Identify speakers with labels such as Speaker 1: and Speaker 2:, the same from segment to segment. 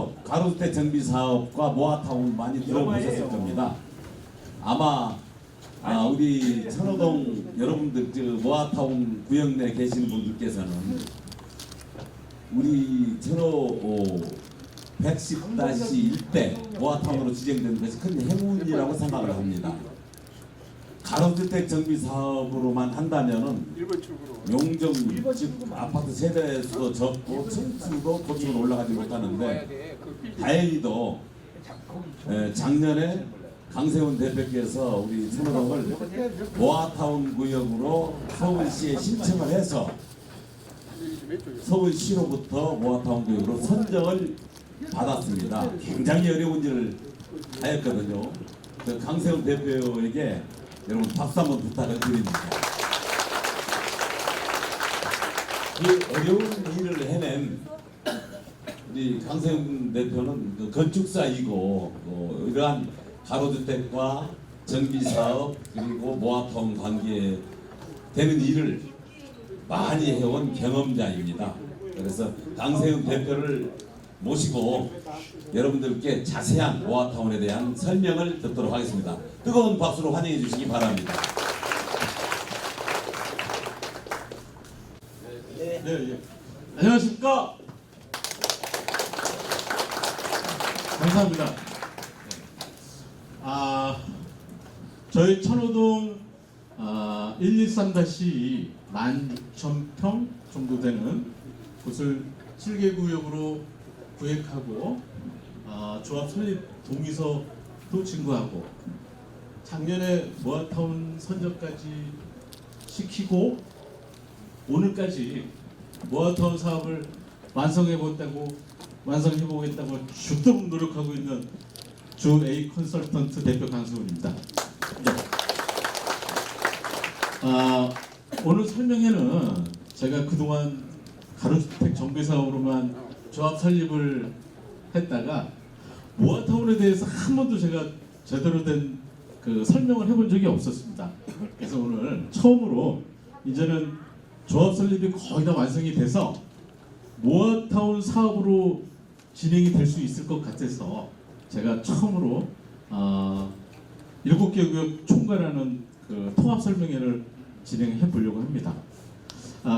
Speaker 1: 사업, 가로주택 정비 사업과 모아타운 많이 들어보셨을 겁니다. 아마 우리 천호동 여러분들 모아타운 구역 내에 계시는 분들께서는 우리 천호 110-1대 모아타운으로 지정된 것이 큰 행운이라고 생각을 합니다. 가로주택 정비 사업으로만 한다면은 용적 즉 아파트 세대수도 적고 층수도 고층으로 올라가지 못하는데 다행히도 작년에 강세훈 대표께서 우리 천호동을 모아타운 구역으로 서울시에 신청을 해서 서울시로부터 모아타운 구역으로 선정을 받았습니다. 굉장히 어려운 일을 하였거든요. 강세훈 대표에게 여러분 박수 한번 부탁을 드립니다. 이 어려운 일을 해낸 우리 강세훈 대표는 건축사이고 이러한 가로주택과 정비사업 그리고 모아타운 관계에 되는 일을 많이 해온 경험자입니다. 그래서 강세훈 대표를 모시고 여러분들께 자세한 모아타운에 대한 설명을 듣도록 하겠습니다. 뜨거운 박수로 환영해 주시기 바랍니다.
Speaker 2: 네. 안녕하십니까? 감사합니다. 저희 천호동 113-2 16,000평 정도 되는 곳을 7개 구역으로 구획하고 조합 설립 동의서도 진구하고 작년에 모아타운 선정까지 시키고 오늘까지 모아타운 사업을 완성해보겠다고 죽도록 노력하고 있는 주 A 컨설턴트 대표 강수훈입니다. 네. 오늘 설명회는 제가 그동안 가로주택 정비사업으로만 조합 설립을 했다가 모아타운에 대해서 한 번도 제가 제대로 된 설명을 해본 적이 없었습니다. 그래서 오늘 처음으로 이제는 조합 설립이 거의 다 완성이 돼서 모아타운 사업으로 진행이 될 수 있을 것 같아서 제가 처음으로 7개 구역 총괄하는 통합 설명회를 진행해 보려고 합니다.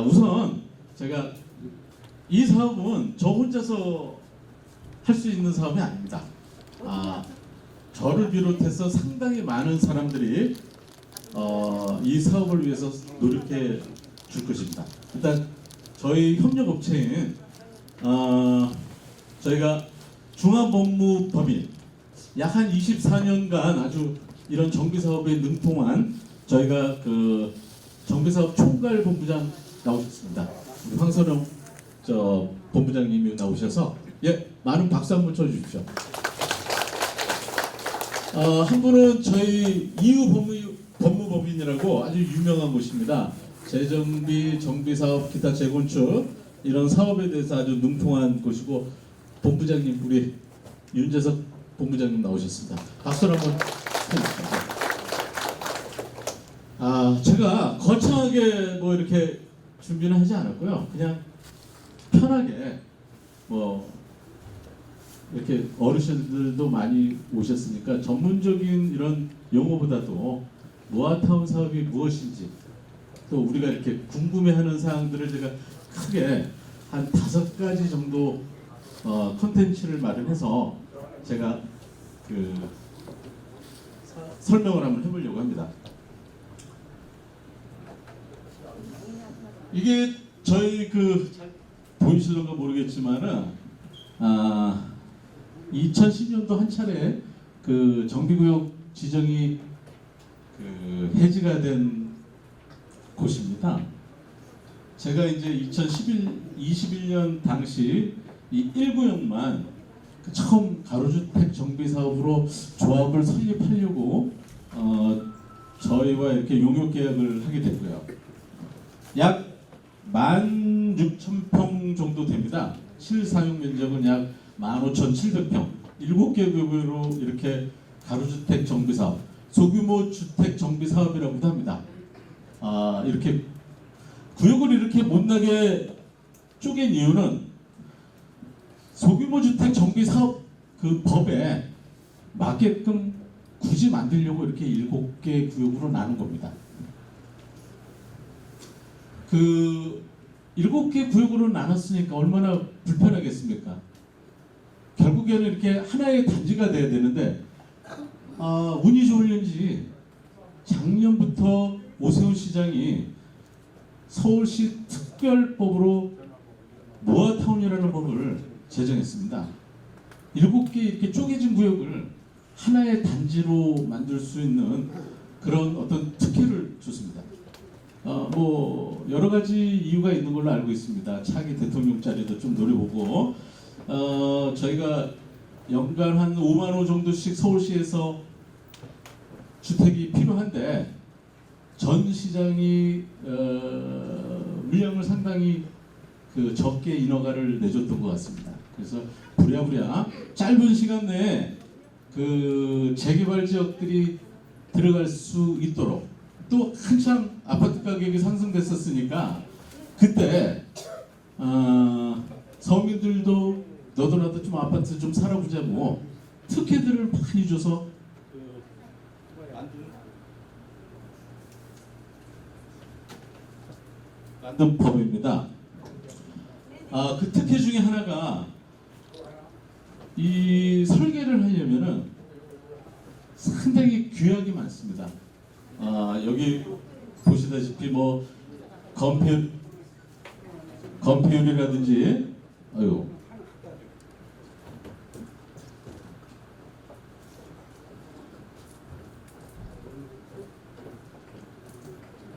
Speaker 2: 우선 제가 이 사업은 저 혼자서 할 수 있는 사업이 아닙니다. 저를 비롯해서 상당히 많은 사람들이 이 사업을 위해서 노력해 줄 것입니다. 일단 저희 협력업체인 저희가 중앙법무법인 약 한 24년간 아주 이런 정비사업에 능통한 저희가 정비사업 총괄본부장 나오셨습니다. 우리 황선영 본부장님이 나오셔서 많은 박수 한번 쳐주십시오. 한 분은 저희 이후 법무법인이라고 아주 유명한 곳입니다. 재정비, 정비사업, 기타 재건축 이런 사업에 대해서 아주 능통한 곳이고 본부장님 우리 윤재석 본부장님 나오셨습니다. 박수를 한번 해주십시오. 제가 거창하게 이렇게 준비는 하지 않았고요. 그냥 편하게 이렇게 어르신들도 많이 오셨으니까 전문적인 이런 용어보다도 모아타운 사업이 무엇인지 또 우리가 이렇게 궁금해하는 사항들을 제가 크게 한 5가지 정도 컨텐츠를 마련해서 제가 설명을 한번 해보려고 합니다. 이게 저희 보이실런가 모르겠지만은 2010년도 한 차례 정비구역 지정이 해지가 된 곳입니다. 제가 이제 2021년 당시 이 1구역만 처음 가로주택 정비 사업으로 조합을 설립하려고 저희와 이렇게 용역 계약을 하게 됐고요. 약 16,000평 정도 됩니다. 실사용 면적은 약 15,700평. 7개 구역으로 이렇게 가로주택 정비 사업, 소규모 주택 정비 사업이라고도 합니다. 이렇게 구역을 이렇게 못나게 쪼갠 이유는 소규모 주택 정비 사업 그 법에 맞게끔 굳이 만들려고 이렇게 7개 구역으로 나눈 겁니다. 그 7개 구역으로 나눴으니까 얼마나 불편하겠습니까? 결국에는 이렇게 하나의 단지가 돼야 되는데 운이 좋을는지 작년부터 오세훈 시장이 서울시 특별법으로 모아타운이라는 법을 제정했습니다. 7개 이렇게 쪼개진 구역을 하나의 단지로 만들 수 있는 그런 어떤 특혜를 줬습니다. 뭐 여러 가지 이유가 있는 걸로 알고 있습니다. 차기 대통령 자리도 좀 노려보고 저희가 연간 한 5만 호 정도씩 서울시에서 주택이 필요한데 전 시장이 물량을 상당히 그 적게 인허가를 내줬던 것 같습니다. 그래서 부랴부랴 짧은 시간 내에 그 재개발 지역들이 들어갈 수 있도록 또 한참 아파트 가격이 상승됐었으니까 그때 서민들도 너도 나도 좀 아파트 좀 살아보자고 특혜들을 많이 줘서 만든 법입니다. 그 특혜 중에 하나가 이 설계를 하려면은 상당히 규약이 많습니다. 여기 보시다시피 뭐 건폐율이라든지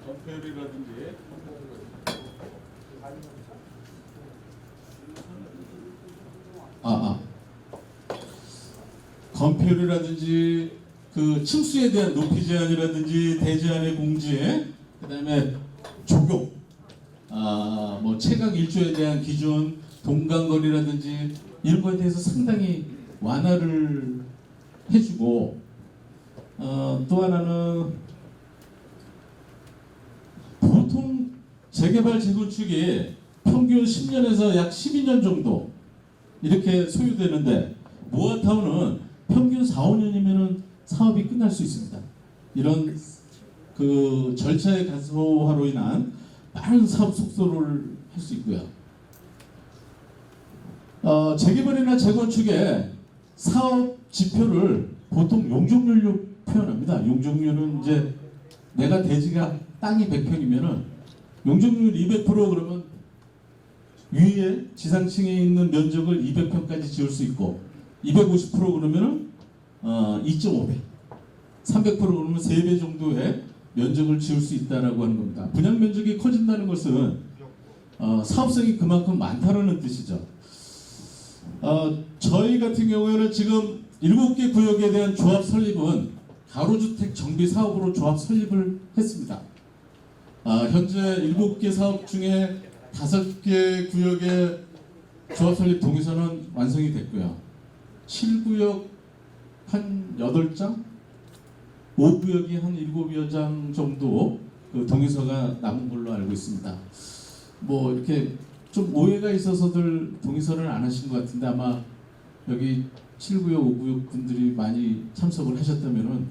Speaker 2: 건폐율이라든지 건폐율이라든지 그 층수에 대한 높이 제한이라든지 대제한의 공지, 그다음에 조교, 뭐 채각 일조에 대한 기준, 동간거리라든지 이런 거에 대해서 상당히 완화를 해주고, 또 하나는 보통 재개발 재건축이 평균 10년에서 약 12년 정도 이렇게 소요되는데 모아타운은 평균 4, 5년이면은 사업이 끝날 수 있습니다. 이런 그 절차의 간소화로 인한 빠른 사업 속도를 할 수 있고요. 재개발이나 재건축의 사업 지표를 보통 용적률로 표현합니다. 용적률은 이제 내가 대지가 땅이 100평이면은 용적률 200% 그러면 위에 지상층에 있는 면적을 200평까지 지을 수 있고 250% 그러면은 2.5배, 300% 그러면 3배 정도의 면적을 지을 수 있다라고 하는 겁니다. 분양 면적이 커진다는 것은 사업성이 그만큼 많다는 뜻이죠. 저희 같은 경우에는 지금 7개 구역에 대한 조합 설립은 가로주택 정비 사업으로 조합 설립을 했습니다. 현재 7개 사업 중에 5개 구역의 조합 설립 동의서는 완성이 됐고요. 7구역 한 8장, 5구역이 한 7여 장 정도 그 동의서가 남은 걸로 알고 있습니다. 뭐 이렇게 좀 오해가 있어서들 동의서를 안 하신 것 같은데 아마 여기 7구역, 5구역 분들이 많이 참석을 하셨다면은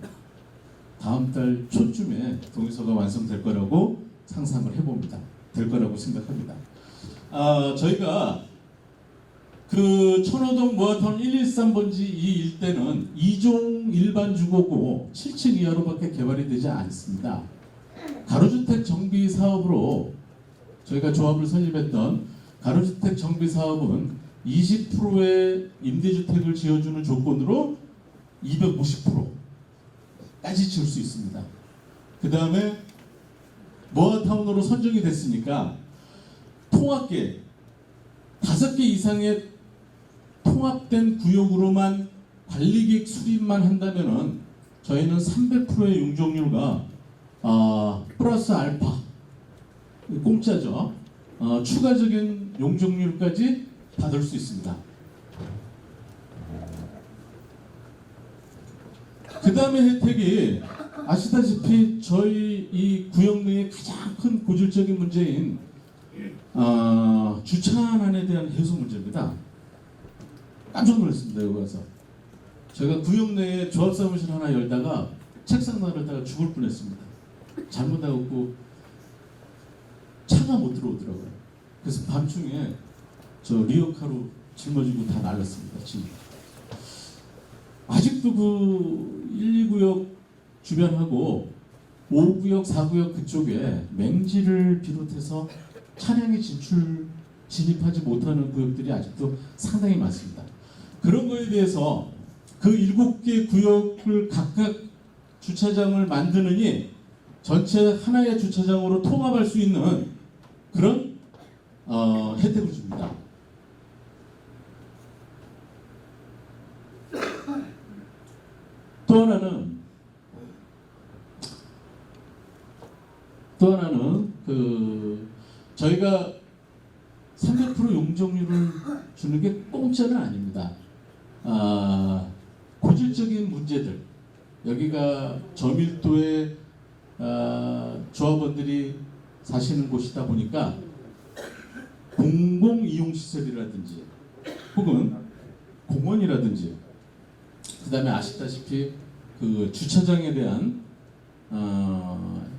Speaker 2: 다음 달 초쯤에 동의서가 완성될 거라고 상상을 해봅니다. 될 거라고 생각합니다. 저희가 그 천호동 모아타운 113번지 이 일대는 2종 일반 주거고 7층 이하로밖에 개발이 되지 않습니다. 가로주택 정비 사업으로 저희가 조합을 설립했던 가로주택 정비 사업은 20%의 임대주택을 지어주는 조건으로 250%까지 지을 수 있습니다. 그 다음에 모아타운으로 선정이 됐으니까 통합계 5개 이상의 통합된 구역으로만 관리객 수립만 한다면은 저희는 300%의 용적률과 플러스 알파 공짜죠. 추가적인 용적률까지 받을 수 있습니다. 그 다음에 혜택이 아시다시피 저희 이 구역 내의 가장 큰 고질적인 문제인 주차난에 대한 해소 문제입니다. 깜짝 놀랐습니다. 여기 와서 제가 구역 내에 조합 사무실 하나 열다가 책상 나르다가 죽을 뻔했습니다. 잘못 나갔고 차가 못 들어오더라고요. 그래서 밤중에 저 리어카로 짊어지고 다 날랐습니다. 지금 아직도 그 1, 2구역 주변하고 5구역, 4구역 그쪽에 맹지를 비롯해서 차량이 진입하지 못하는 구역들이 아직도 상당히 많습니다. 그런 거에 대해서 그 7개 구역을 각각 주차장을 만드느니 전체 하나의 주차장으로 통합할 수 있는 그런 혜택을 줍니다. 또 하나는 저희가 300% 용적률을 주는 게 공짜는 아닙니다. 고질적인 문제들, 여기가 저밀도의 조합원들이 사시는 곳이다 보니까 공공이용시설이라든지 혹은 공원이라든지 그 다음에 아시다시피 그 주차장에 대한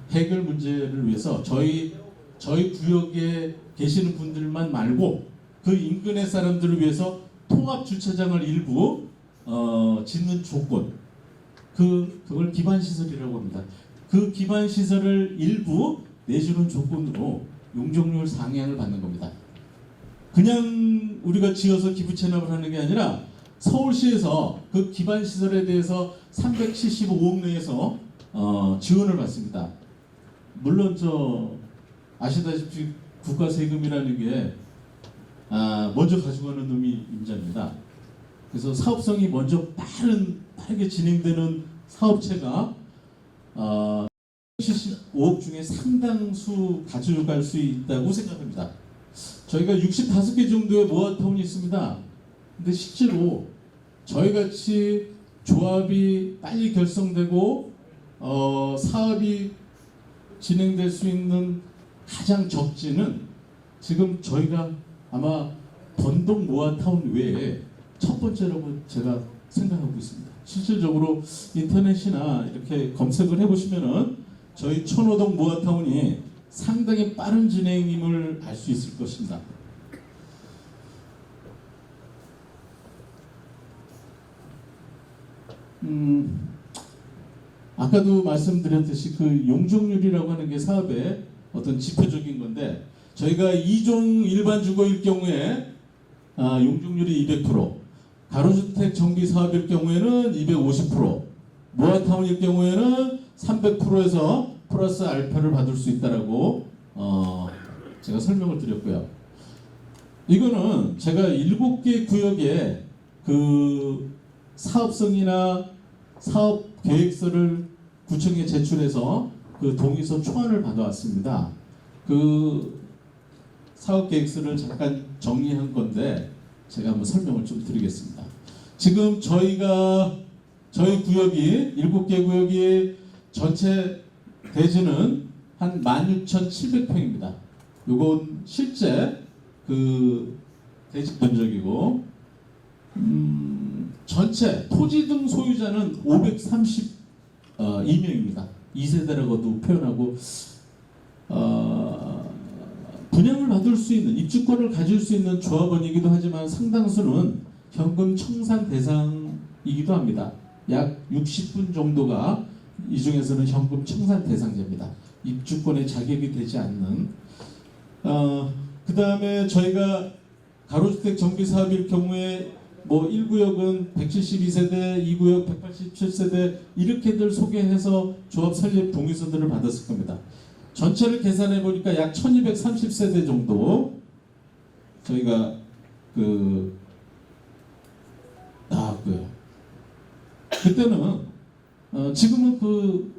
Speaker 2: 해결 문제를 위해서 저희 구역에 계시는 분들만 말고 그 인근의 사람들을 위해서 통합 주차장을 일부 짓는 조건, 그걸 기반 시설이라고 합니다. 그 기반 시설을 일부 내주는 조건으로 용적률 상향을 받는 겁니다. 그냥 우리가 지어서 기부 체납을 하는 게 아니라 서울시에서 그 기반 시설에 대해서 375억 내에서 지원을 받습니다. 물론 아시다시피 국가 세금이라는 게 먼저 가져가는 놈이 임자입니다. 그래서 사업성이 먼저 빠르게 진행되는 사업체가 75억 중에 상당수 가져갈 수 있다고 생각합니다. 저희가 65개 정도의 모아타운이 있습니다. 근데 실제로 저희같이 조합이 빨리 결성되고 사업이 진행될 수 있는 가장 적지는 지금 저희가 아마 번동 모아타운 외에 첫 번째라고 제가 생각하고 있습니다. 실질적으로 인터넷이나 이렇게 검색을 해보시면은 저희 천호동 모아타운이 상당히 빠른 진행임을 알 수 있을 것입니다. 아까도 말씀드렸듯이 그 용적률이라고 하는 게 사업의 어떤 지표적인 건데 저희가 2종 일반 주거일 경우에 용적률이 200%, 가로주택 정비 사업일 경우에는 250%, 모아타운일 경우에는 300%에서 플러스 알파를 받을 수 있다라고 제가 설명을 드렸고요. 이거는 제가 7개 구역에 그 사업성이나 사업 계획서를 구청에 제출해서 그 동의서 초안을 받아왔습니다. 그 사업 계획서를 잠깐 정리한 건데 제가 한번 설명을 좀 드리겠습니다. 지금 저희 구역이 7개 구역이 전체 대지는 한 16,700평입니다. 요건 실제 그 대지 면적이고 전체 토지 등 소유자는 532명입니다. 2세대라고도 표현하고 분양을 받을 수 있는 입주권을 가질 수 있는 조합원이기도 하지만 상당수는 현금 청산 대상이기도 합니다. 약 60분 정도가 이 중에서는 현금 청산 대상자입니다. 입주권에 자격이 되지 않는 그 다음에 저희가 가로주택 정비 사업일 경우에 뭐 1구역은 172세대, 2구역 187세대 이렇게들 소개해서 조합 설립 동의서들을 받았을 겁니다. 전체를 계산해 보니까 약 1230세대 정도 저희가 나왔고요. 그때는 지금은 그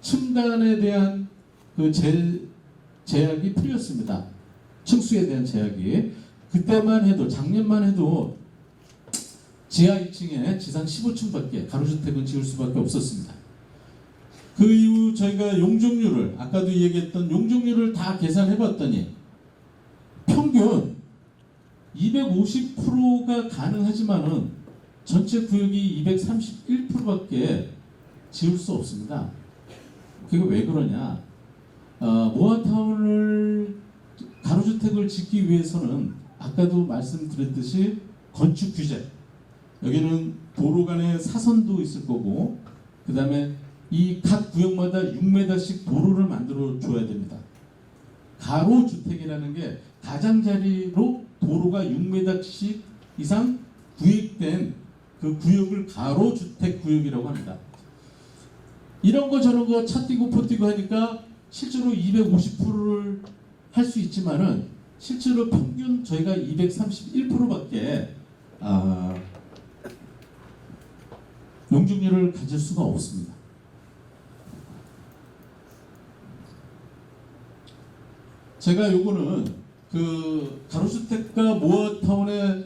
Speaker 2: 층간에 대한 그 제약이 풀렸습니다. 층수에 대한 제약이. 그때만 해도 작년만 해도 지하 2층에 지상 15층밖에 가로주택은 지을 수밖에 없었습니다. 그 이후 저희가 용적률을 아까도 얘기했던 용적률을 다 계산해 봤더니 평균 250%가 가능하지만은 전체 구역이 231%밖에 지을 수 없습니다. 그게 왜 그러냐? 모아타운을 가로주택을 짓기 위해서는 아까도 말씀드렸듯이 건축 규제, 여기는 도로 간의 사선도 있을 거고, 그 다음에 이 각 구역마다 6m씩 도로를 만들어 줘야 됩니다. 가로주택이라는 게 가장자리로 도로가 6m씩 이상 구획된 그 구역을 가로주택 구역이라고 합니다. 이런 거 저런 거 차 띄고 포 띄고 하니까 실제로 250%를 할 수 있지만은 실제로 평균 저희가 231%밖에 용적률을 가질 수가 없습니다. 제가 요거는 그 가로주택과 모아타운의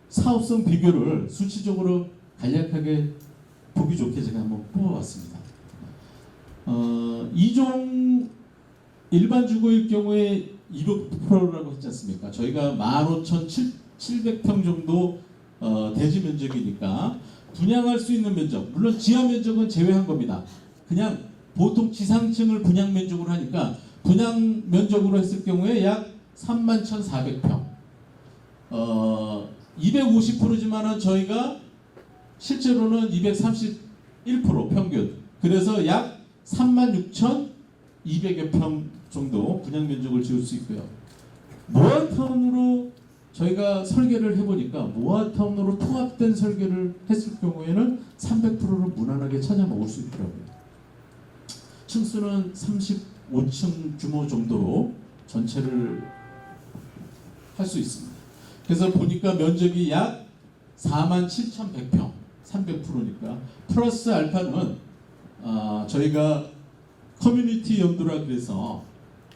Speaker 2: 사업성 비교를 수치적으로 간략하게 보기 좋게 제가 한번 뽑아봤습니다. 2종 일반 주거일 경우에 200%라고 했지 않습니까? 저희가 15,700평 정도 대지 면적이니까 분양할 수 있는 면적, 물론 지하 면적은 제외한 겁니다. 그냥 보통 지상층을 분양 면적으로 하니까 분양 면적으로 했을 경우에 약 31,400평. 250%지만은 저희가 실제로는 231% 평균. 그래서 약 36,200여 평 정도 분양 면적을 지을 수 있고요. 모아타운으로 저희가 설계를 해보니까 모아타운으로 통합된 설계를 했을 경우에는 300%를 무난하게 찾아 먹을 수 있더라고요. 층수는 35층 규모 정도로 전체를 할 수 있습니다. 그래서 보니까 면적이 약 47,100평, 300%니까 플러스 알파는 저희가 커뮤니티 연도라 그래서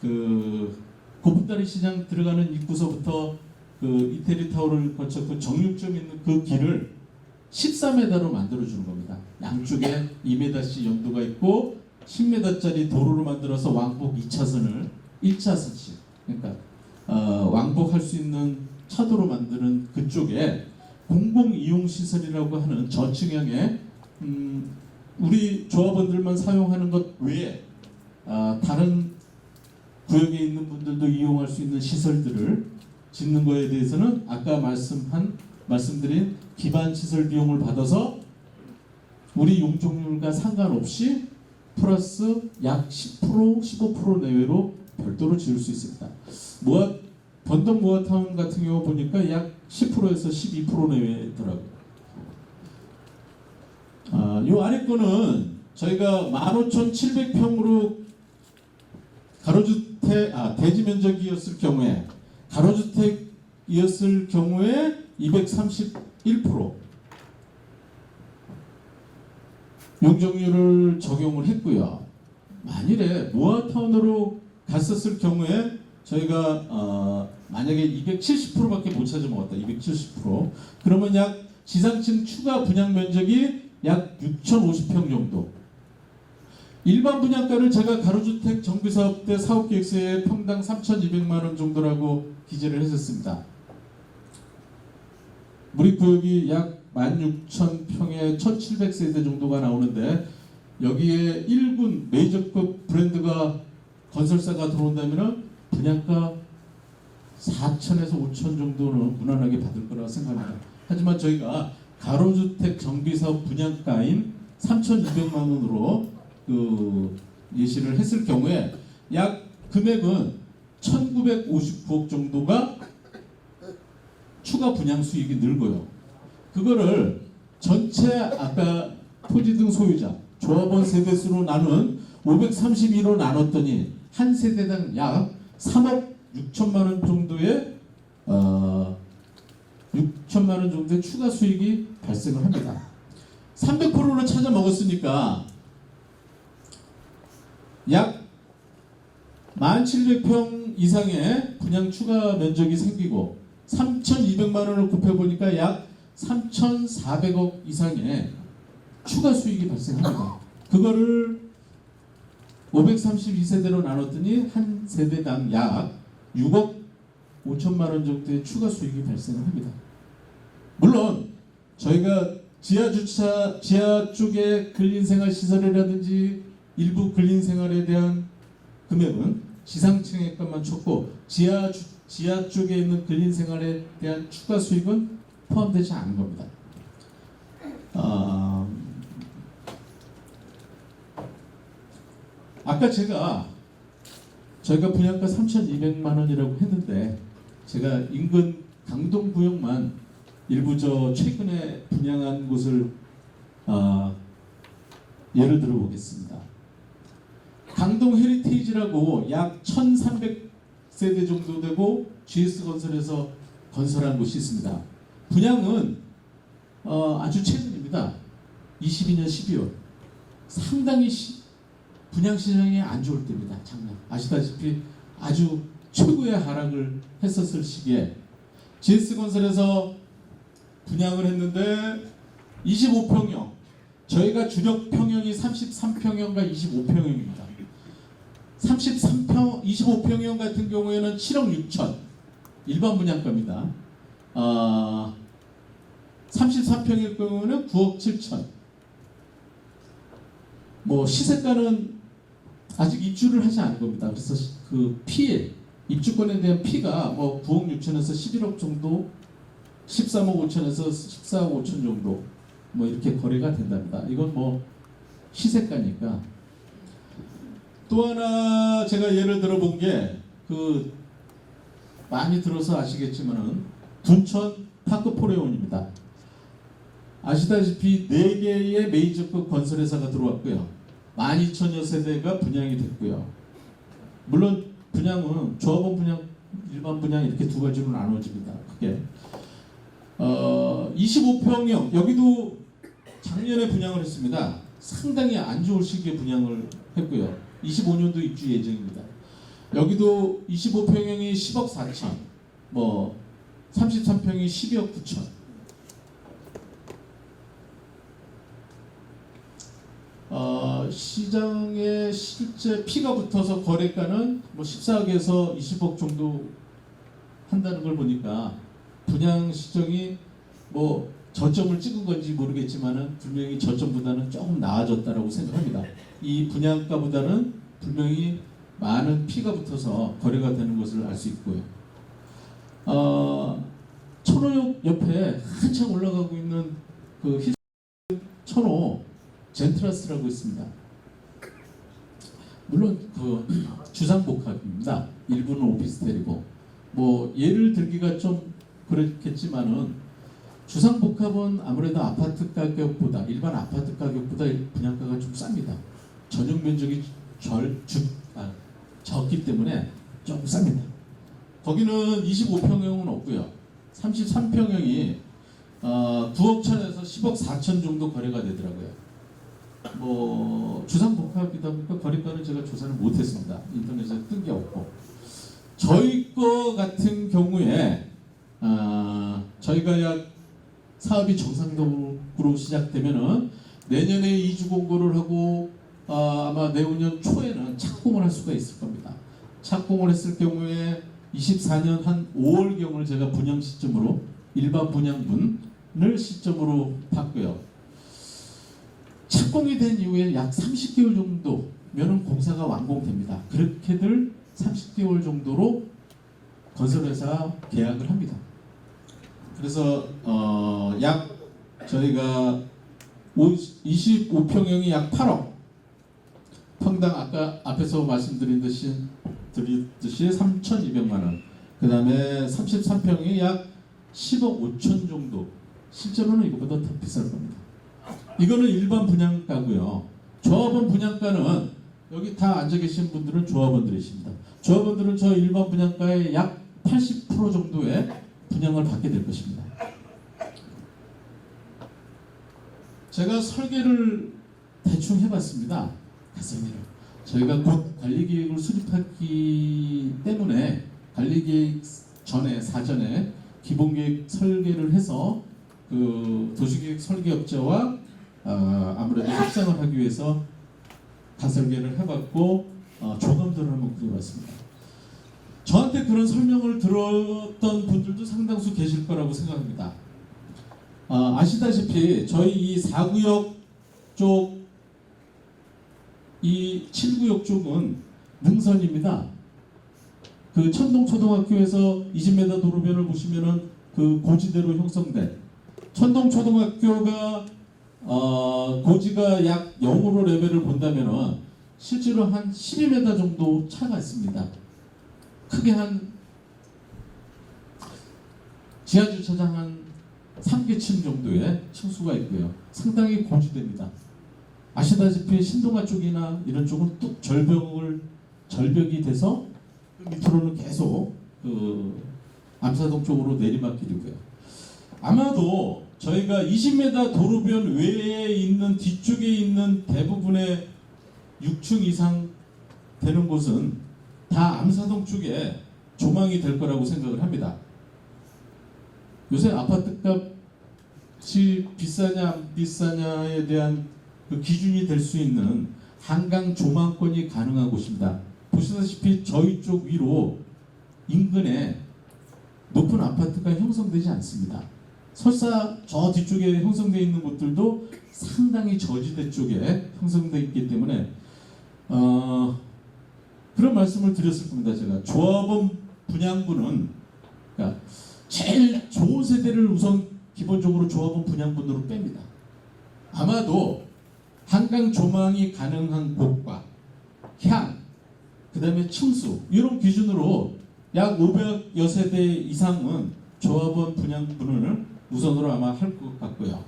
Speaker 2: 그 고품다리 시장 들어가는 입구서부터 그 이태리 타워를 거쳐 그 정육점 있는 그 길을 13m로 만들어주는 겁니다. 양쪽에 2m씩 연도가 있고 10m짜리 도로로 만들어서 왕복 2차선을 1차선씩, 그러니까 왕복할 수 있는 차도로 만드는 그쪽에 공공이용시설이라고 하는 저층형의 우리 조합원들만 사용하는 것 외에 다른 구역에 있는 분들도 이용할 수 있는 시설들을 짓는 거에 대해서는 아까 말씀드린 기반 시설 비용을 받아서 우리 용적률과 상관없이 플러스 약 10%, 15% 내외로 별도로 지을 수 있습니다. 번덕 모아타운 같은 경우 보니까 약 10%에서 12% 내외더라고요. 요 아래 거는 저희가 15,700평으로 가로주택, 대지 면적이었을 경우에, 가로주택이었을 경우에 231% 용적률을 적용을 했고요. 만일에 모아타운으로 갔었을 경우에 저희가 만약에 270%밖에 못 찾아 먹었다. 270%. 그러면 약 지상층 추가 분양 면적이 약 6,050평 정도. 일반 분양가를 제가 가로주택 정비사업 때 사업계획서에 평당 3,200만 원 정도라고 기재를 했었습니다. 우리 구역이 약 16,000평에 1,700세대 정도가 나오는데 여기에 1군 메이저급 브랜드가 건설사가 들어온다면 분양가 4,000에서 5,000 정도는 무난하게 받을 거라고 생각합니다. 하지만 저희가 가로주택 정비사업 분양가인 3,200만 원으로 그 예시를 했을 경우에 약 금액은 1,959억 정도가 추가 분양 수익이 늘고요. 그거를 전체 아까 토지 등 소유자 조합원 세대수로 나눈 531로 나눴더니 한 세대당 약 3억 6천만 원 정도의 6천만 원 정도의 추가 수익이 발생을 합니다. 300%를 찾아 먹었으니까 약 1,700평 이상의 분양 추가 면적이 생기고 3,200만 원을 곱해보니까 약 3,400억 이상의 추가 수익이 발생합니다. 그거를 532세대로 나눴더니 한 세대당 약 6억
Speaker 3: 5천만 원 정도의 추가 수익이 발생을 합니다. 물론 저희가 지하 주차, 지하 쪽에 근린생활 시설이라든지 일부 근린생활에 대한 금액은 지상층의 값만 쳤고 지하 쪽에 있는 근린생활에 대한 추가 수익은 포함되지 않은 겁니다. 아까 저희가 분양가 3,200만 원이라고 했는데 제가 인근 강동구역만 일부 최근에 분양한 곳을 예를 들어 보겠습니다. 강동 헤리테이지라고 약 1,300세대 정도 되고 GS건설에서 건설한 곳이 있습니다. 분양은 아주 최근입니다. 22년 12월. 상당히 분양 시장이 안 좋을 때입니다. 작년 아시다시피 아주 최고의 하락을 했었을 시기에 GS건설에서 분양을 했는데 25평형, 저희가 주력 평형이 33평형과 25평형입니다. 25평형 같은 경우에는 7억 6천 일반 분양가입니다. 34평일 경우는 9억 7천. 뭐 시세가는 아직 입주를 하지 않은 겁니다. 그래서 그 피해, 입주권에 대한 피가 뭐 9억 6천에서 11억 정도, 13억 5천에서 14억 5천 정도 뭐 이렇게 거래가 된답니다. 이건 뭐 시세가니까. 또 하나 제가 예를 들어 본 게 그 많이 들어서 아시겠지만은 둔천 파크포레온입니다. 아시다시피 4개의 메이저급 건설회사가 들어왔고요. 12,000여 세대가 분양이 됐고요. 물론 분양은 조합원 분양, 일반 분양 이렇게 두 가지로 나눠집니다. 크게 25평형 여기도 작년에 분양을 했습니다. 상당히 안 좋을 시기에 분양을 했고요. 25년도 입주 예정입니다. 여기도 25평형이 10억 4천, 뭐 33평이 12억 9천. 시장에 실제 피가 붙어서 거래가는 뭐 14억에서 20억 정도 한다는 걸 보니까 분양 시정이 뭐 저점을 찍은 건지 모르겠지만은 분명히 저점보다는 조금 나아졌다라고 생각합니다. 이 분양가보다는 분명히 많은 피가 붙어서 거래가 되는 것을 알 수 있고요. 천호역 옆에 한창 올라가고 있는 그 천호 젠트라스라고 있습니다. 물론 그 주상복합입니다. 일부는 오피스텔이고 뭐 예를 들기가 좀 그렇겠지만은 주상복합은 아무래도 아파트 가격보다 일반 아파트 가격보다 분양가가 좀 쌉니다. 전용 면적이 적기 때문에 좀 쌉니다. 거기는 25평형은 없고요. 33평형이 9억 천에서 10억 4천 정도 거래가 되더라고요. 뭐 주상복합이다 보니까 거래가는 제가 조사를 못했습니다. 인터넷에 뜬 게 없고 저희 거 같은 경우에 저희가 약 사업이 정상적으로 시작되면은 내년에 이주 공고를 하고 아마 내후년 초에는 착공을 할 수가 있을 겁니다. 착공을 했을 경우에 24년 한 5월경을 제가 분양 시점으로 일반 분양분을 시점으로 봤고요. 착공이 된 이후에 약 30개월 정도면은 공사가 완공됩니다. 그렇게들 30개월 정도로 건설회사 계약을 합니다. 그래서 약 저희가 25평형이 약 8억, 평당 아까 앞에서 말씀드린 듯이 3,200만 원. 그 다음에 33평이 약 10억 5천 정도. 실제로는 이거보다 더 비쌀 겁니다. 이거는 일반 분양가고요. 조합원 분양가는 여기 다 앉아 계신 분들은 조합원들이십니다. 조합원들은 저 일반 분양가의 약 80% 정도의 분양을 받게 될 것입니다. 제가 설계를 대충 해봤습니다. 가성비를. 저희가 곧 관리계획을 수립하기 때문에 관리계획 전에 사전에 기본계획 설계를 해서 그 도시계획 설계업자와 아무래도 협상을 하기 위해서 가설계를 해봤고 조감도를 한번 그려봤습니다. 저한테 그런 설명을 들었던 분들도 상당수 계실 거라고 생각합니다. 아시다시피 저희 이 4구역 쪽, 이 7구역 쪽은 능선입니다. 그 천동초등학교에서 20m 도로변을 보시면은 그 고지대로 형성된 천동초등학교가 고지가 약 0으로 레벨을 본다면은 실제로 한 12m 정도 차가 있습니다. 크게 한 지하주차장 한 3개층 정도의 층수가 있고요. 상당히 고지대입니다. 아시다시피 신동아 쪽이나 이런 쪽은 뚝 절벽이 돼서 밑으로는 계속 그 암사동 쪽으로 내리막길이고요. 아마도 저희가 20m 도로변 외에 있는 뒤쪽에 있는 대부분의 6층 이상 되는 곳은 다 암사동 쪽에 조망이 될 거라고 생각을 합니다. 요새 아파트 값이 비싸냐 안 비싸냐에 대한 그 기준이 될 수 있는 한강 조망권이 가능한 곳입니다. 보시다시피 저희 쪽 위로 인근에 높은 아파트가 형성되지 않습니다. 설사 저 뒤쪽에 형성되어 있는 곳들도 상당히 저지대 쪽에 형성되어 있기 때문에 그런 말씀을 드렸을 겁니다. 제가 조합원 분양분은 그러니까 제일 좋은 세대를 우선 기본적으로 조합원 분양분으로 뺍니다. 아마도 한강 조망이 가능한 곳과 향, 그 다음에 층수 이런 기준으로 약 500여 세대 이상은 조합원 분양분을 우선으로 아마 할 것 같고요.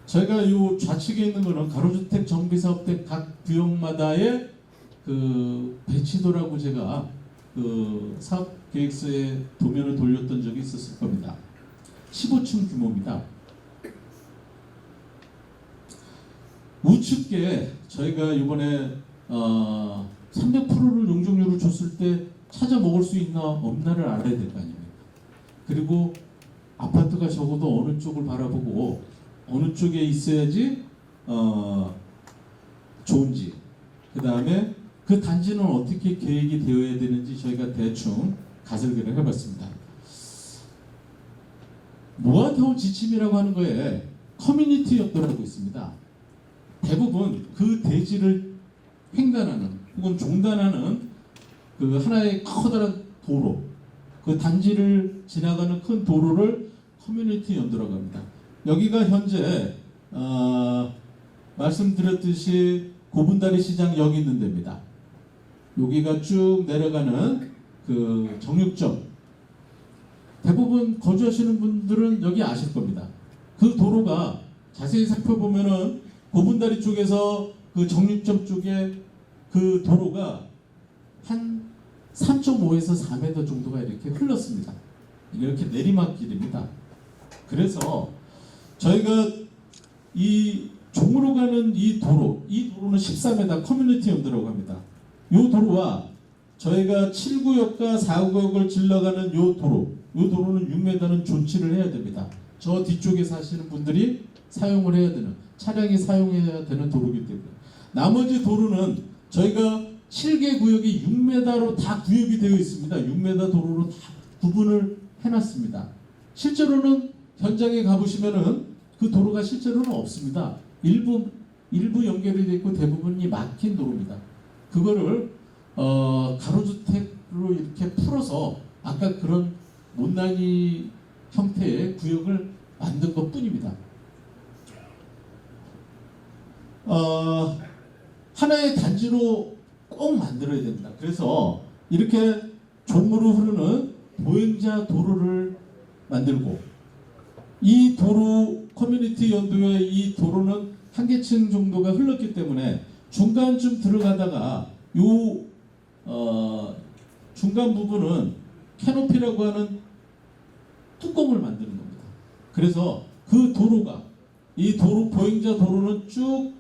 Speaker 3: 저희가 이 좌측에 있는 거는 가로주택 정비사업대 각 구역마다의 그 배치도라고 제가 그 사업계획서에 도면을 돌렸던 적이 있었을 겁니다. 15층 규모입니다. 우측에 저희가 이번에 300%를 용적률을 줬을 때 찾아 먹을 수 있나 없나를 알아야 될 거 아닙니까? 그리고 아파트가 적어도 어느 쪽을 바라보고 어느 쪽에 있어야지 좋은지, 그 다음에 그 단지는 어떻게 계획이 되어야 되는지 저희가 대충 가설계를 해봤습니다. 모아타운 지침이라고 하는 거에 커뮤니티 역도라고 있습니다. 대부분 그 대지를 횡단하는 혹은 종단하는 그 하나의 커다란 도로, 그 단지를 지나가는 큰 도로를 커뮤니티 연도라고 합니다. 여기가 현재 말씀드렸듯이 고분다리 시장 여기 있는 데입니다. 여기가 쭉 내려가는 그 정육점. 대부분 거주하시는 분들은 여기 아실 겁니다. 그 도로가 자세히 살펴보면은 고분다리 쪽에서 그 정육점 쪽에 그 도로가 한 3.5에서 4m 정도가 이렇게 흘렀습니다. 이렇게 내리막길입니다. 그래서 저희가 이 종으로 가는 이 도로는 14m 커뮤니티 연도라고 합니다. 이 도로와 저희가 7구역과 4구역을 질러가는 이 도로는 6m는 존치를 해야 됩니다. 저 뒤쪽에 사시는 분들이 사용을 해야 되는, 차량이 사용해야 되는 도로이기 때문에 나머지 도로는 저희가 7개 구역이 6m로 다 구역이 되어 있습니다. 6m 도로로 다 구분을 해놨습니다. 실제로는 현장에 가보시면은 그 도로가 실제로는 없습니다. 일부 연결이 되어 있고 대부분이 막힌 도로입니다. 그거를 가로주택으로 이렇게 풀어서 아까 그런 못난이 형태의 구역을 만든 것 뿐입니다. 하나의 단지로 꼭 만들어야 됩니다. 그래서 이렇게 종으로 흐르는 보행자 도로를 만들고, 이 도로 커뮤니티 연도의 이 도로는 한 개층 정도가 흘렀기 때문에 중간쯤 들어가다가 요 중간 부분은 캐노피라고 하는 뚜껑을 만드는 겁니다. 그래서 그 도로가, 이 도로 보행자 도로는 쭉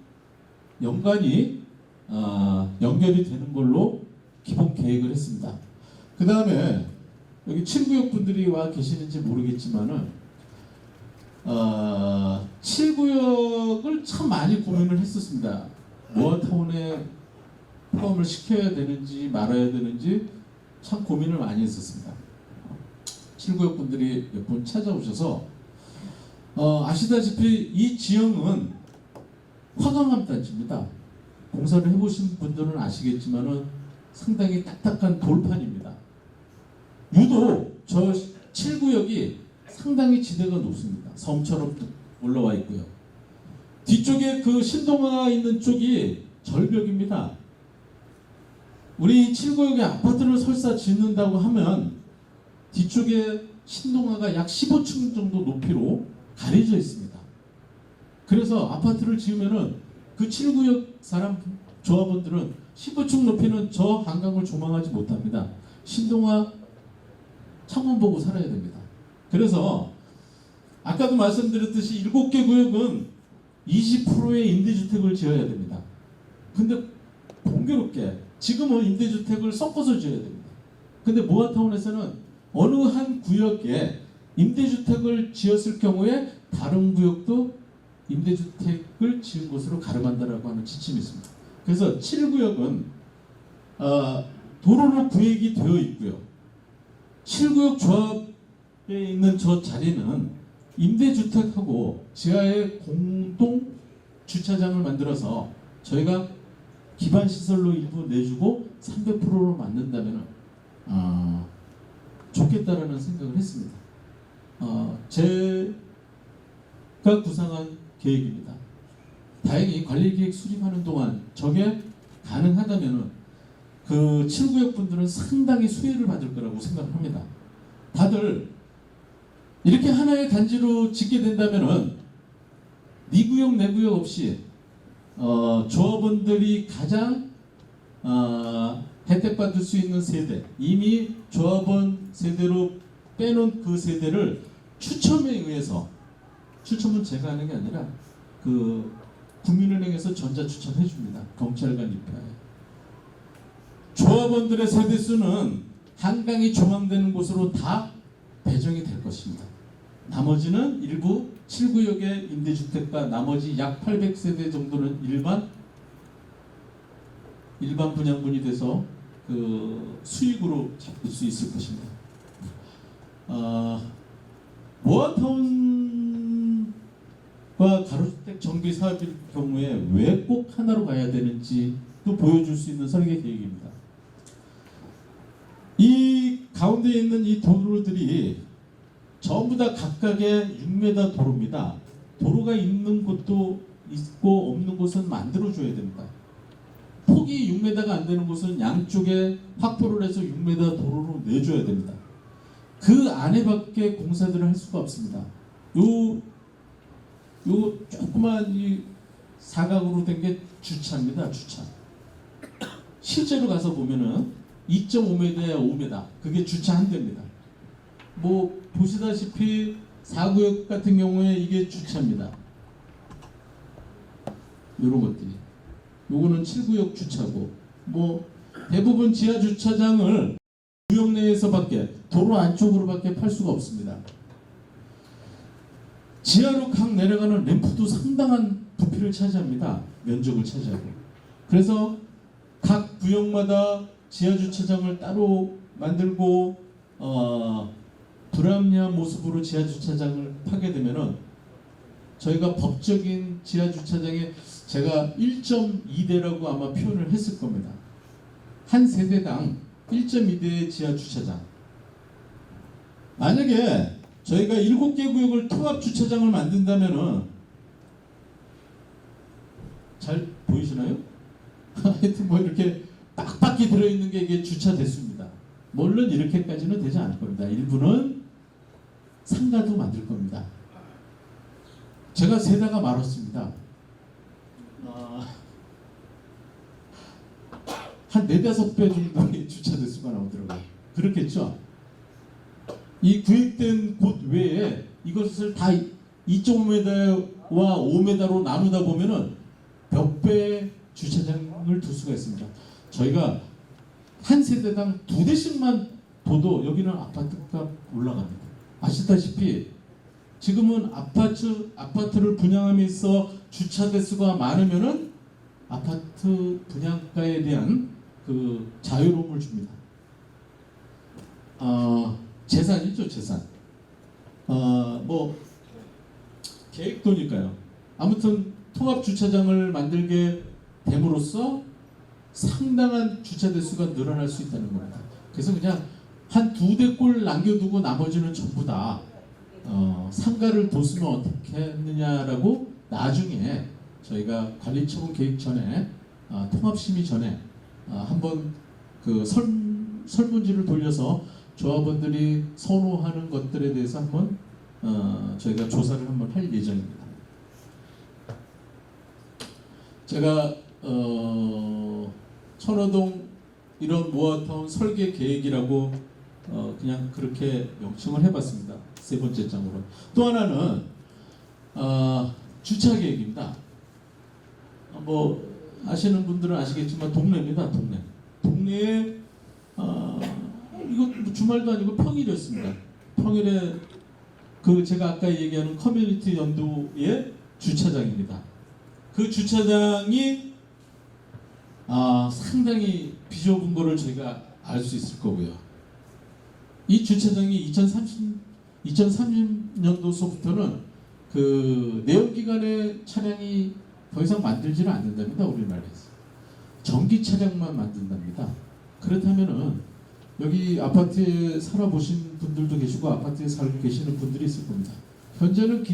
Speaker 3: 연관이 연결이 되는 걸로 기본 계획을 했습니다. 그 다음에 여기 7구역 분들이 와 계시는지 모르겠지만은 7구역을 참 많이 고민을 했었습니다. 모아타운에 포함을 시켜야 되는지 말아야 되는지 참 고민을 많이 했었습니다. 7구역 분들이 몇 분 찾아오셔서 아시다시피 이 지형은 화강암 단지입니다. 공사를 해보신 분들은 아시겠지만은 상당히 딱딱한 돌판입니다. 유독 저 7구역이 상당히 지대가 높습니다. 섬처럼 뚝 올라와 있고요. 뒤쪽에 그 신동아가 있는 쪽이 절벽입니다. 우리 7구역에 아파트를 설사 짓는다고 하면 뒤쪽에 신동아가 약 15층 정도 높이로 가려져 있습니다. 그래서 아파트를 지으면은 그 7구역 사람 조합원들은 15층 높이는 저 한강을 조망하지 못합니다. 신동아 창문 보고 살아야 됩니다. 그래서 아까도 말씀드렸듯이 7개 구역은 20%의 임대주택을 지어야 됩니다. 근데 공교롭게 지금은 임대주택을 섞어서 지어야 됩니다. 근데 모아타운에서는 어느 한 구역에 임대주택을 지었을 경우에 다른 구역도 임대주택을 지은 곳으로 가름한다라고 하는 지침이 있습니다. 그래서 7구역은 도로로 구획이 되어 있고요. 7구역 조합에 있는 저 자리는 임대주택하고 지하에 공동 주차장을 만들어서 저희가 기반시설로 일부 내주고 300%로 만든다면 좋겠다라는 생각을 했습니다. 제가 구상한 계획입니다. 다행히 관리계획 수립하는 동안 저게 가능하다면 그 7구역 분들은 상당히 수혜를 받을 거라고 생각합니다. 다들 이렇게 하나의 단지로 짓게 된다면은 네 구역 내 구역 없이 조합원들이 가장 혜택받을 수 있는 세대, 이미 조합원 세대로 빼놓은 그 세대를 추첨에 의해서, 추첨은 제가 하는 게 아니라 그 국민은행에서 전자추첨해 줍니다. 경찰관 입회하에. 조합원들의 세대수는 한강이 조망되는 곳으로 다 배정이 될 것입니다. 나머지는 일부 7구역의 임대주택과 나머지 약 800세대 정도는 일반 분양분이 돼서 그 수익으로 잡을 수 있을 것입니다. 모아타운과 가로주택 정비 사업일 경우에 왜 꼭 하나로 가야 되는지도 보여줄 수 있는 설계 계획입니다. 이 가운데 있는 이 도로들이 전부 다 각각의 6m 도로입니다. 도로가 있는 곳도 있고 없는 곳은 만들어줘야 됩니다. 폭이 6m가 안 되는 곳은 양쪽에 확보를 해서 6m 도로로 내줘야 됩니다. 그 안에밖에 공사들을 할 수가 없습니다. 요 조그만 이 사각으로 된 게 주차입니다. 주차. 실제로 가서 보면은 2.5m에 5m, 그게 주차 한 대입니다. 뭐 보시다시피 4구역 같은 경우에 이게 주차입니다. 이런 것들이. 요거는 7구역 주차고, 뭐 대부분 지하 주차장을 구역 내에서밖에, 도로 안쪽으로밖에 팔 수가 없습니다. 지하로 각 내려가는 램프도 상당한 부피를 차지합니다. 면적을 차지하고. 그래서 각 구역마다 지하 주차장을 따로 만들고 불합리한 모습으로 지하 주차장을 파게 되면은 저희가 법적인 지하 주차장에 제가 1.2대라고 아마 표현을 했을 겁니다. 한 세대당 1.2대의 지하 주차장. 만약에 저희가 7개 구역을 통합 주차장을 만든다면은 잘 보이시나요? 하여튼 뭐 이렇게 빡빡이 들어있는 게 이게 주차 대수입니다. 물론 이렇게까지는 되지 않을 겁니다. 일부는 상가도 만들 겁니다. 제가 세다가 말았습니다. 한 4-5배 정도의 주차 대수가 나오더라고요. 그렇겠죠? 이 구획된 곳 외에 이것을 다 2.5m와 5m로 나누다 보면은 몇 배의 주차장을 둘 수가 있습니다. 저희가 한 세대당 2대씩만 둬도 여기는 아파트가 올라갑니다. 아시다시피 지금은 아파트를 분양함에 있어 주차 대수가 많으면은 아파트 분양가에 대한 그 자유로움을 줍니다. 재산이죠, 재산. 뭐 계획도니까요. 아무튼 통합 주차장을 만들게 됨으로써 상당한 주차 대수가 늘어날 수 있다는 겁니다. 그래서 그냥 한 2대꼴 남겨두고 나머지는 전부 다 상가를 뒀으면 어떻게 했느냐라고 나중에 저희가 관리처분 계획 전에 통합심의 전에 한번 그 설문지를 돌려서 조합원들이 선호하는 것들에 대해서 한번 저희가 조사를 한번 할 예정입니다. 제가 천호동 이런 모아타운 설계 계획이라고 그냥 그렇게 명칭을 해봤습니다. 세 번째 장으로. 또 하나는 주차 계획입니다. 뭐 아시는 분들은 아시겠지만 동네입니다. 동네에 이거 주말도 아니고 평일이었습니다. 평일에 그 제가 아까 얘기하는 커뮤니티 연도의 주차장입니다. 그 주차장이 상당히 비좁은 거를 저희가 알 수 있을 거고요. 이 주차장이 2030년도서부터는 그 내연기관의 차량이 더 이상 만들지는 않는답니다. 우리나라에서. 전기 차량만 만든답니다. 그렇다면은 여기 아파트에 살아보신 분들도 계시고 아파트에 살고 계시는 분들이 있을 겁니다. 현재는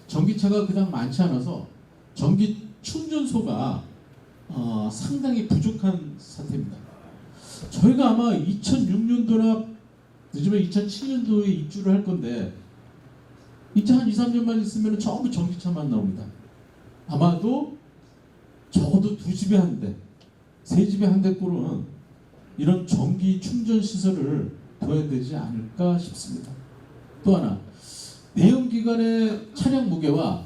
Speaker 3: 전기차가 그냥 많지 않아서 전기 충전소가 상당히 부족한 상태입니다. 저희가 아마 2006년도나 늦으면 2007년도에 입주를 할 건데 이제 한 2, 3년만 있으면 전부 전기차만 나옵니다. 아마도 적어도 2집에 한 대, 3집에 한 대꼴은 이런 전기 충전 시설을 둬야 되지 않을까 싶습니다. 또 하나, 내연기관의 차량 무게와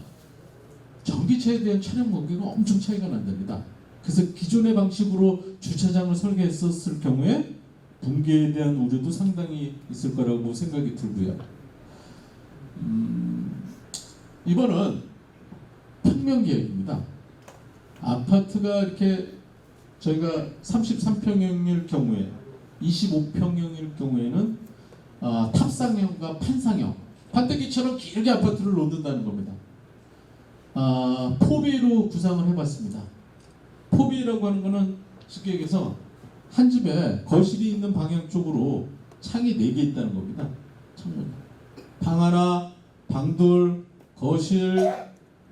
Speaker 3: 전기차에 대한 차량 무게가 엄청 차이가 난답니다. 그래서 기존의 방식으로 주차장을 설계했었을 경우에 붕괴에 대한 우려도 상당히 있을 거라고 생각이 들고요. 이번은 평면 계획입니다. 아파트가 이렇게 저희가 33평형일 경우에 25평형일 경우에는 탑상형과 판상형 판때기처럼 길게 아파트를 놓는다는 겁니다. 포비로 구상을 해봤습니다. 포비라고 하는 거는 쉽게 얘기해서 한 집에 거실이 있는 방향 쪽으로 창이 4개 있다는 겁니다. 창문. 방 하나, 방둘, 거실,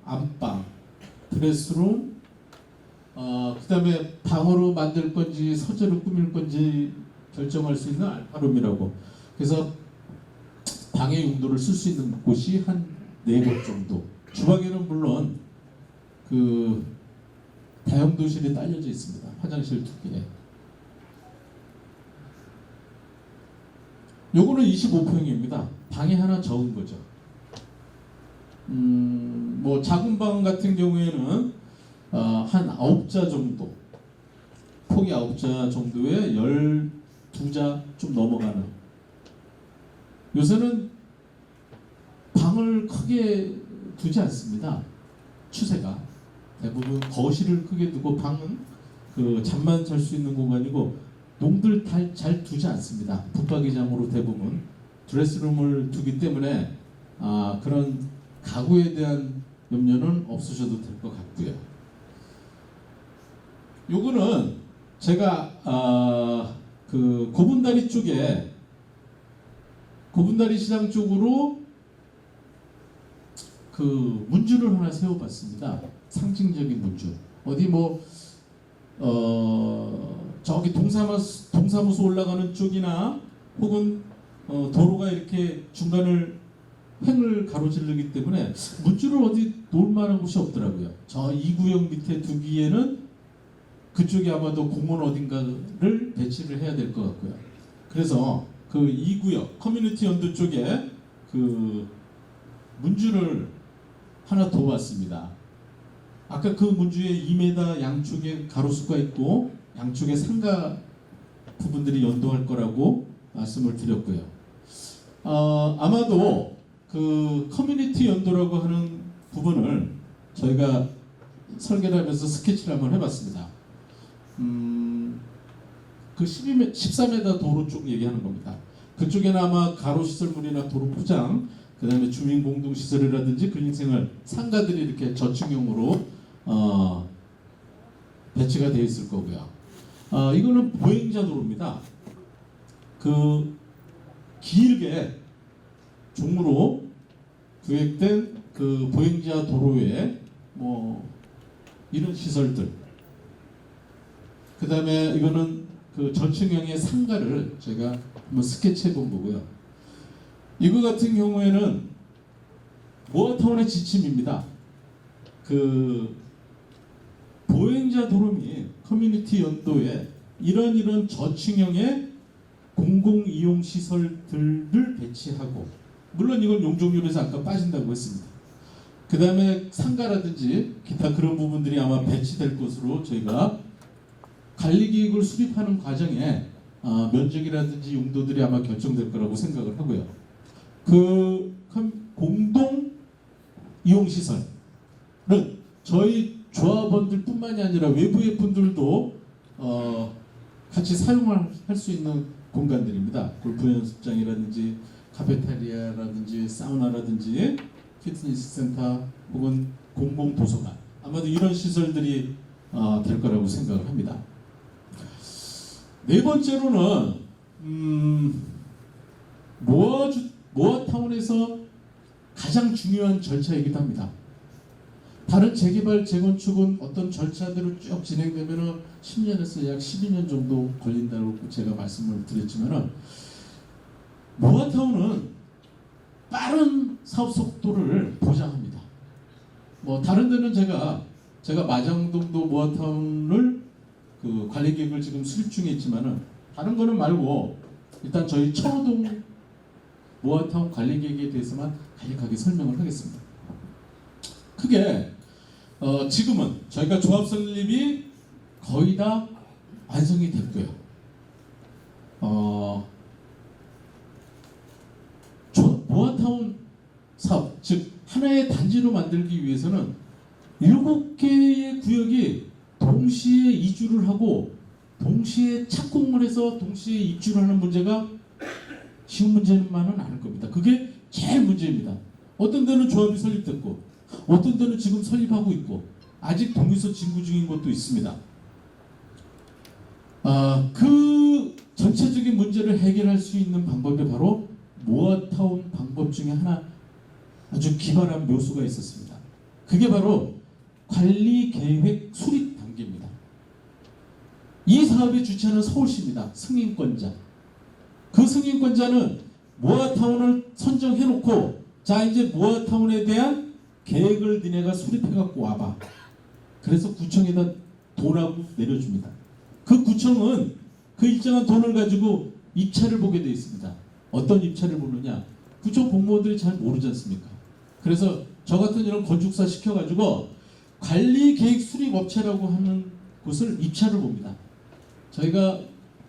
Speaker 3: 안방, 드레스룸, 그 다음에 방으로 만들 건지 서재로 꾸밀 건지 결정할 수 있는 알파룸이라고. 그래서 방의 용도를 쓸 수 있는 곳이 한 4곳 정도. 주방에는 물론 그 다용도실이 딸려져 있습니다. 화장실 2개. 요거는 25평입니다. 방이 하나 적은 거죠. 뭐 작은 방 같은 경우에는 한 9자 정도, 폭이 9자 정도에 12자 좀 넘어가는. 요새는 방을 크게 두지 않습니다. 추세가 대부분 거실을 크게 두고 방은 그 잠만 잘 수 있는 공간이고 농들 잘 두지 않습니다. 붙박이장으로 대부분 드레스룸을 두기 때문에 그런 가구에 대한 염려는 없으셔도 될 것 같고요. 요거는 제가 그 고분다리 쪽에 고분다리 시장 쪽으로 그 문주를 하나 세워봤습니다. 상징적인 문주. 어디 뭐 저기 동사무소 올라가는 쪽이나 혹은 도로가 이렇게 중간을 횡을 가로지르기 때문에 문주를 어디 놓을 만한 곳이 없더라고요. 저 2구역 밑에 두기에는 그쪽이 아마도 공원 어딘가를 배치를 해야 될 것 같고요. 그래서 그 2구역 커뮤니티 연도 쪽에 그 문주를 하나 둬봤습니다. 아까 그 문주에 2m 양쪽에 가로수가 있고 양쪽에 상가 부분들이 연도할 거라고 말씀을 드렸고요. 아마도 그 커뮤니티 연도라고 하는 부분을 저희가 설계를 하면서 스케치를 한번 해봤습니다. 그 14m 도로 쪽 얘기하는 겁니다. 그쪽에는 아마 가로시설물이나 도로 포장, 그 다음에 주민공동시설이라든지 근린생활, 상가들이 이렇게 저층형으로 배치가 되어 있을 거고요. 이거는 보행자 도로입니다. 그 길게 종으로 구획된 그 보행자 도로에 뭐 이런 시설들, 그 다음에 이거는 그 저층형의 상가를 제가 한번 스케치해 본 거고요. 이거 같은 경우에는 모아타운의 지침입니다. 그 보행자 도로 및 커뮤니티 연도에 이런 저층형의 공공이용 시설들을 배치하고, 물론 이건 용적률에서 아까 빠진다고 했습니다. 그 다음에 상가라든지 기타 그런 부분들이 아마 배치될 것으로 저희가 관리계획을 수립하는 과정에 면적이라든지 용도들이 아마 결정될 거라고 생각을 하고요. 그 공동 이용시설은 저희 조합원들 뿐만이 아니라 외부의 분들도 같이 사용할 수 있는 공간들입니다. 골프 연습장이라든지 카페테리아라든지 사우나라든지 피트니스 센터 혹은 공공 도서관, 아마도 이런 시설들이 될 거라고 생각을 합니다. 네 번째로는 모아타운에서 가장 중요한 절차이기도 합니다. 다른 재개발, 재건축은 어떤 절차대로 쭉 진행되면 10년에서 약 12년 정도 걸린다고 제가 말씀을 드렸지만, 모아타운은 빠른 사업 속도를 보장합니다. 뭐 다른 데는 제가 마장동도 모아타운을 그 관리 계획을 지금 수립 중에 있지만은, 다른 거는 말고 일단 저희 천호동 모아타운 관리 계획에 대해서만 간략하게 설명을 하겠습니다. 크게 지금은 저희가 조합 설립이 거의 다 완성이 됐고요. 모아타운 사업, 즉 하나의 단지로 만들기 위해서는 7개의 구역이 동시에 이주를 하고 동시에 착공을 해서 동시에 입주를 하는 문제가 쉬운 문제만은 아닐 겁니다. 그게 제일 문제입니다. 어떤 데는 조합이 설립됐고 어떤 데는 지금 설립하고 있고 아직 동의서 진구 중인 것도 있습니다. 그 전체적인 문제를 해결할 수 있는 방법이 바로 모아타운 방법 중에 하나, 아주 기발한 묘수가 있었습니다. 그게 바로 관리계획 수립 단계입니다. 이 사업의 주체는 서울시입니다. 승인권자. 그 승인권자는 모아타운을 선정해놓고, 자 이제 모아타운에 대한 계획을 니네가 수립해갖고 와봐. 그래서 구청에다 돈하고 내려줍니다. 그 구청은 그 일정한 돈을 가지고 입찰을 보게 되어 있습니다. 어떤 입찰을 보느냐? 구청 공무원들이 잘 모르지 않습니까? 그래서 저 같은 이런 건축사 시켜가지고 관리계획 수립업체라고 하는 곳을 입찰을 봅니다. 저희가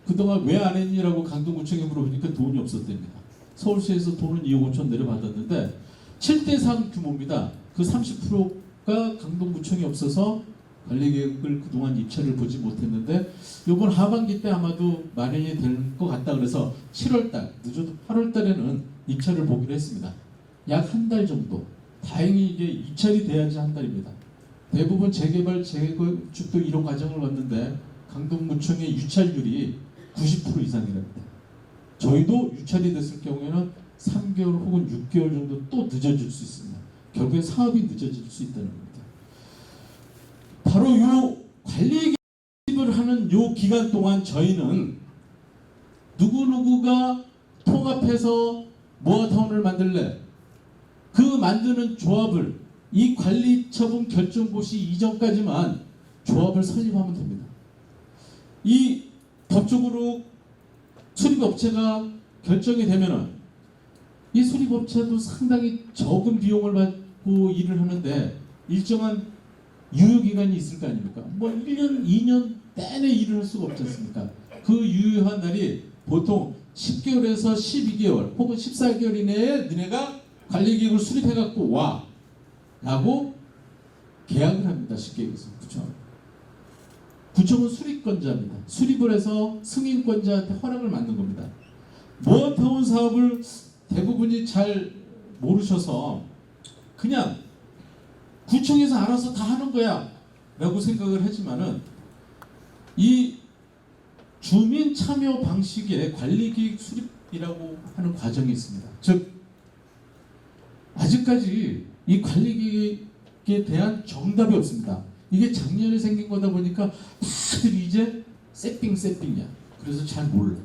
Speaker 3: 그동안 왜 안 했니라고 강동구청에 물어보니까 돈이 없었답니다. 서울시에서 돈은 2억 5천 내려받았는데 7대3 규모입니다. 그 30%가 강동구청이 없어서 관리계획을 그동안 입찰을 보지 못했는데, 이번 하반기 때 아마도 마련이 될 것 같다 그래서 7월달, 늦어도 8월달에는 입찰을 보기로 했습니다. 약 한 달 정도. 다행히 이게 입찰이 돼야지 한 달입니다. 대부분 재개발, 재건축도 이런 과정을 왔는데 강동구청의 유찰률이 90% 이상이랍니다. 저희도 유찰이 됐을 경우에는 3개월 혹은 6개월 정도 또 늦어질 수 있습니다. 결국에 사업이 늦어질 수 있다는 겁니다. 바로 이 관리 계획을 하는 이 기간 동안 저희는 누구누구가 통합해서 모아타운을 만들래? 그 만드는 조합을 이 관리처분 결정고시 이전까지만 조합을 설립하면 됩니다. 이 법적으로 수립업체가 결정이 되면은 이 수립업체도 상당히 적은 비용을 받고 일을 하는데 일정한 유효기간이 있을 거 아닙니까? 뭐 1년, 2년 내내 일을 할 수가 없지 않습니까? 그 유효한 날이 보통 10개월에서 12개월 혹은 14개월 이내에 너네가 관리계획을 수립해갖고 와 라고 계약을 합니다. 쉽게 얘기해서 구청. 구청은 수립권자입니다. 수립을 해서 승인권자한테 허락을 받는 겁니다. 모아타운 사업을 대부분이 잘 모르셔서 그냥 구청에서 알아서 다 하는 거야 라고 생각을 하지만은 이 주민 참여 방식의 관리계획 수립이라고 하는 과정이 있습니다. 즉 아직까지 이 관리계획에 대한 정답이 없습니다. 이게 작년에 생긴 거다 보니까 다들 이제 세핑이야. 그래서 잘 몰라.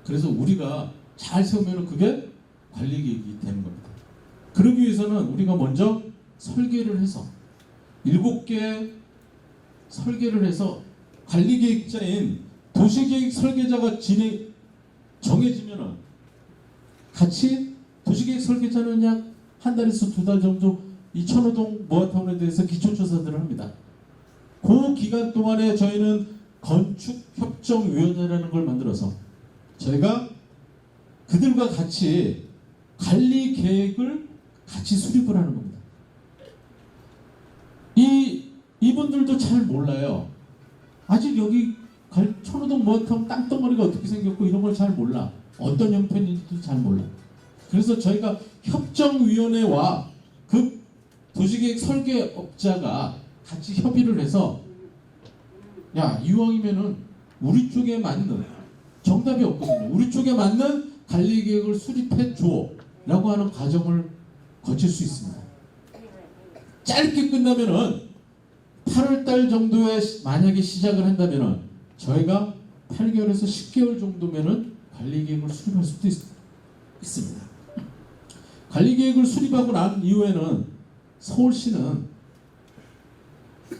Speaker 3: 그래서 우리가 잘 세우면 그게 관리계획이 되는 겁니다. 그러기 위해서는 우리가 먼저 설계를 해서 7개 설계를 해서 관리계획자인 도시계획 설계자가 정해지면은 같이 도시계획 설계자는 약 한 달에서 2달 정도 이 천호동 모아타운에 대해서 기초조사들을 합니다. 그 기간 동안에 저희는 건축협정위원회라는 걸 만들어서 저희가 그들과 같이 관리 계획을 같이 수립을 하는 겁니다. 이분들도 잘 몰라요. 아직 여기 천호동 모아타운 땅덩어리가 어떻게 생겼고 이런 걸 잘 몰라. 어떤 형편인지도 잘 몰라. 그래서 저희가 협정위원회와 그 도시계획 설계업자가 같이 협의를 해서 야 이왕이면은 우리 쪽에 맞는 정답이 없거든요. 우리 쪽에 맞는 관리계획을 수립해 줘 라고 하는 과정을 거칠 수 있습니다. 짧게 끝나면은 8월달 정도에 만약에 시작을 한다면은 저희가 8개월에서 10개월 정도면은 관리계획을 수립할 수도 있습니다. 관리계획을 수립하고 난 이후에는 서울시는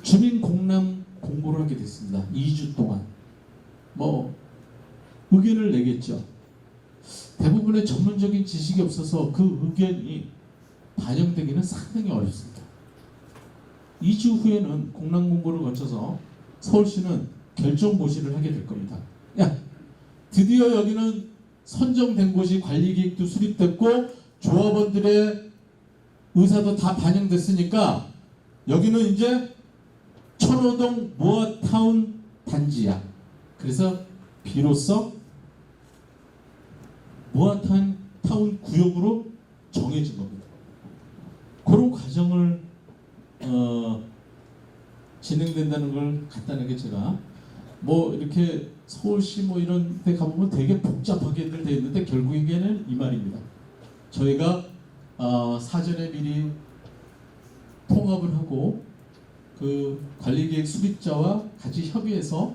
Speaker 3: 주민 공람 공고를 하게 됐습니다. 2주 동안 의견을 내겠죠. 대부분의 전문적인 지식이 없어서 그 의견이 반영되기는 상당히 어렵습니다. 2주 후에는 공람 공고를 거쳐서 서울시는 결정 고시를 하게 될 겁니다. 드디어 여기는 선정된 곳이 관리계획도 수립됐고 조합원들의 의사도 다 반영됐으니까 여기는 이제 천호동 모아타운 단지야. 그래서 비로소 모아타운 구역으로 정해진 겁니다. 그런 과정을 진행된다는 걸 간단하게 제가 이렇게 서울시 이런 데 가보면 되게 복잡하게들 되어 있는데 결국에는 이 말입니다. 저희가 사전에 미리 통합을 하고 그 관리계획 수립자와 같이 협의해서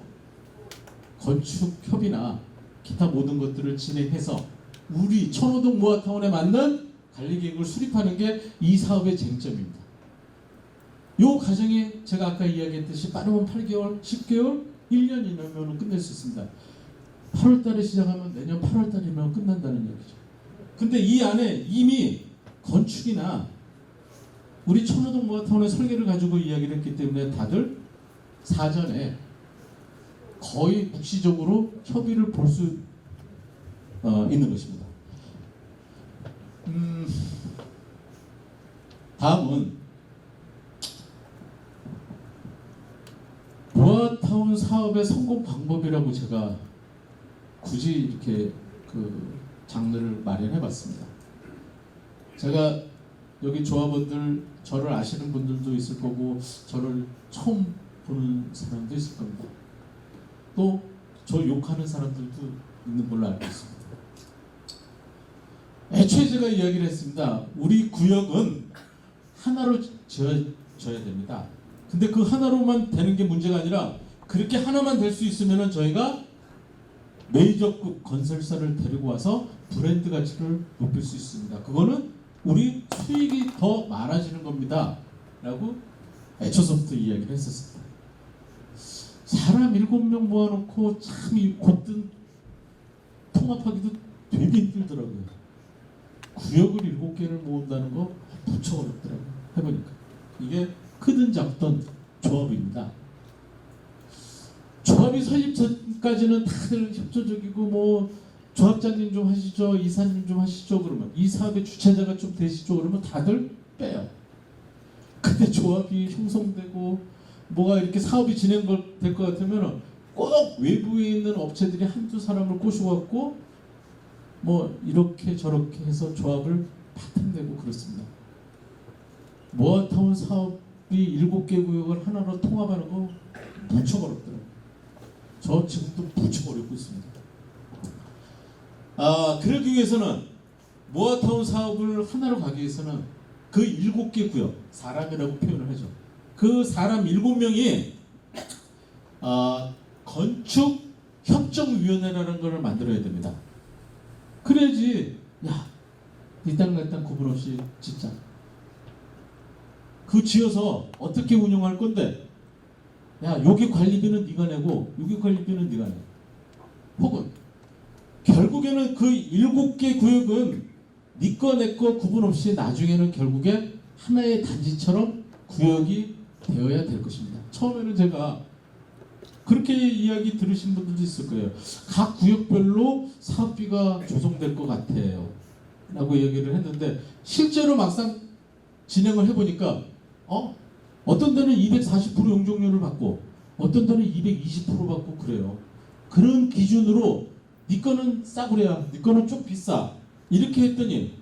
Speaker 3: 건축 협의나 기타 모든 것들을 진행해서 우리 천호동 모아타운에 맞는 관리계획을 수립하는 게 이 사업의 쟁점입니다. 이 과정이 제가 아까 이야기했듯이 빠르면 8개월, 10개월, 1년이면 끝낼 수 있습니다. 8월달에 시작하면 내년 8월달이면 끝난다는 얘기죠. 근데 이 안에 이미 건축이나 우리 천호동 모아타운의 설계를 가지고 이야기를 했기 때문에 다들 사전에 거의 묵시적으로 협의를 볼 수 있는 것입니다. 다음은 모아타운 사업의 성공 방법이라고 제가 굳이 이렇게 그 장르를 마련해봤습니다. 제가 여기 조합원들 저를 아시는 분들도 있을 거고 저를 처음 보는 사람도 있을 겁니다. 또 저 욕하는 사람들도 있는 걸로 알고 있습니다. 애초에 제가 이야기를 했습니다. 우리 구역은 하나로 지어져야 됩니다. 근데 그 하나로만 되는 게 문제가 아니라 그렇게 하나만 될 수 있으면 저희가 메이저급 건설사를 데리고 와서 브랜드 가치를 높일 수 있습니다. 그거는 우리 수익이 더 많아지는 겁니다. 라고 애초서부터 이야기를 했었습니다. 사람 7명 모아놓고 참 이 곳든 통합하기도 되게 힘들더라고요. 구역을 7개를 모은다는 거 무척 어렵더라고요. 해보니까. 이게 크든 작든 조합입니다. 조합이 설립 전까지는 다들 협조적이고 조합장님 좀 하시죠, 이사님 좀 하시죠 그러면 이 사업의 주체자가 좀 되시죠 그러면 다들 빼요. 근데 이렇게 조합이 형성되고 뭐가 이렇게 사업이 진행될 것 같으면 꼭 외부에 있는 업체들이 한두 사람을 꼬셔갖고 뭐 이렇게 저렇게 해서 조합을 파탄내고 그렇습니다. 모아타운 사업이 7개 구역을 하나로 통합하는 거 무척 어렵더라고요. 저 지금도 무척 어렵고 있습니다. 그러기 위해서는 모아타운 사업을 하나로 가기 위해서는 그 7개 구역, 사람이라고 표현을 하죠. 그 사람 7명이 건축 협정위원회라는 걸 만들어야 됩니다. 그래야지 이 땅 내 땅 구분 없이 짓자. 그 지어서 어떻게 운영할 건데 여기 관리비는 네가 내고 여기 관리비는 네가 내. 혹은 결국에는 그 7개 구역은 네 거 내 거 구분 없이 나중에는 결국에 하나의 단지처럼 구역이 되어야 될 것입니다. 처음에는 제가 그렇게 이야기 들으신 분들도 있을 거예요. 각 구역별로 사업비가 조성될 것 같아요 라고 얘기를 했는데 실제로 막상 진행을 해보니까 어떤 데는 240% 용적률을 받고 어떤 데는 220% 받고 그래요. 그런 기준으로 네 거는 싸구려야, 네 거는 좀 비싸 이렇게 했더니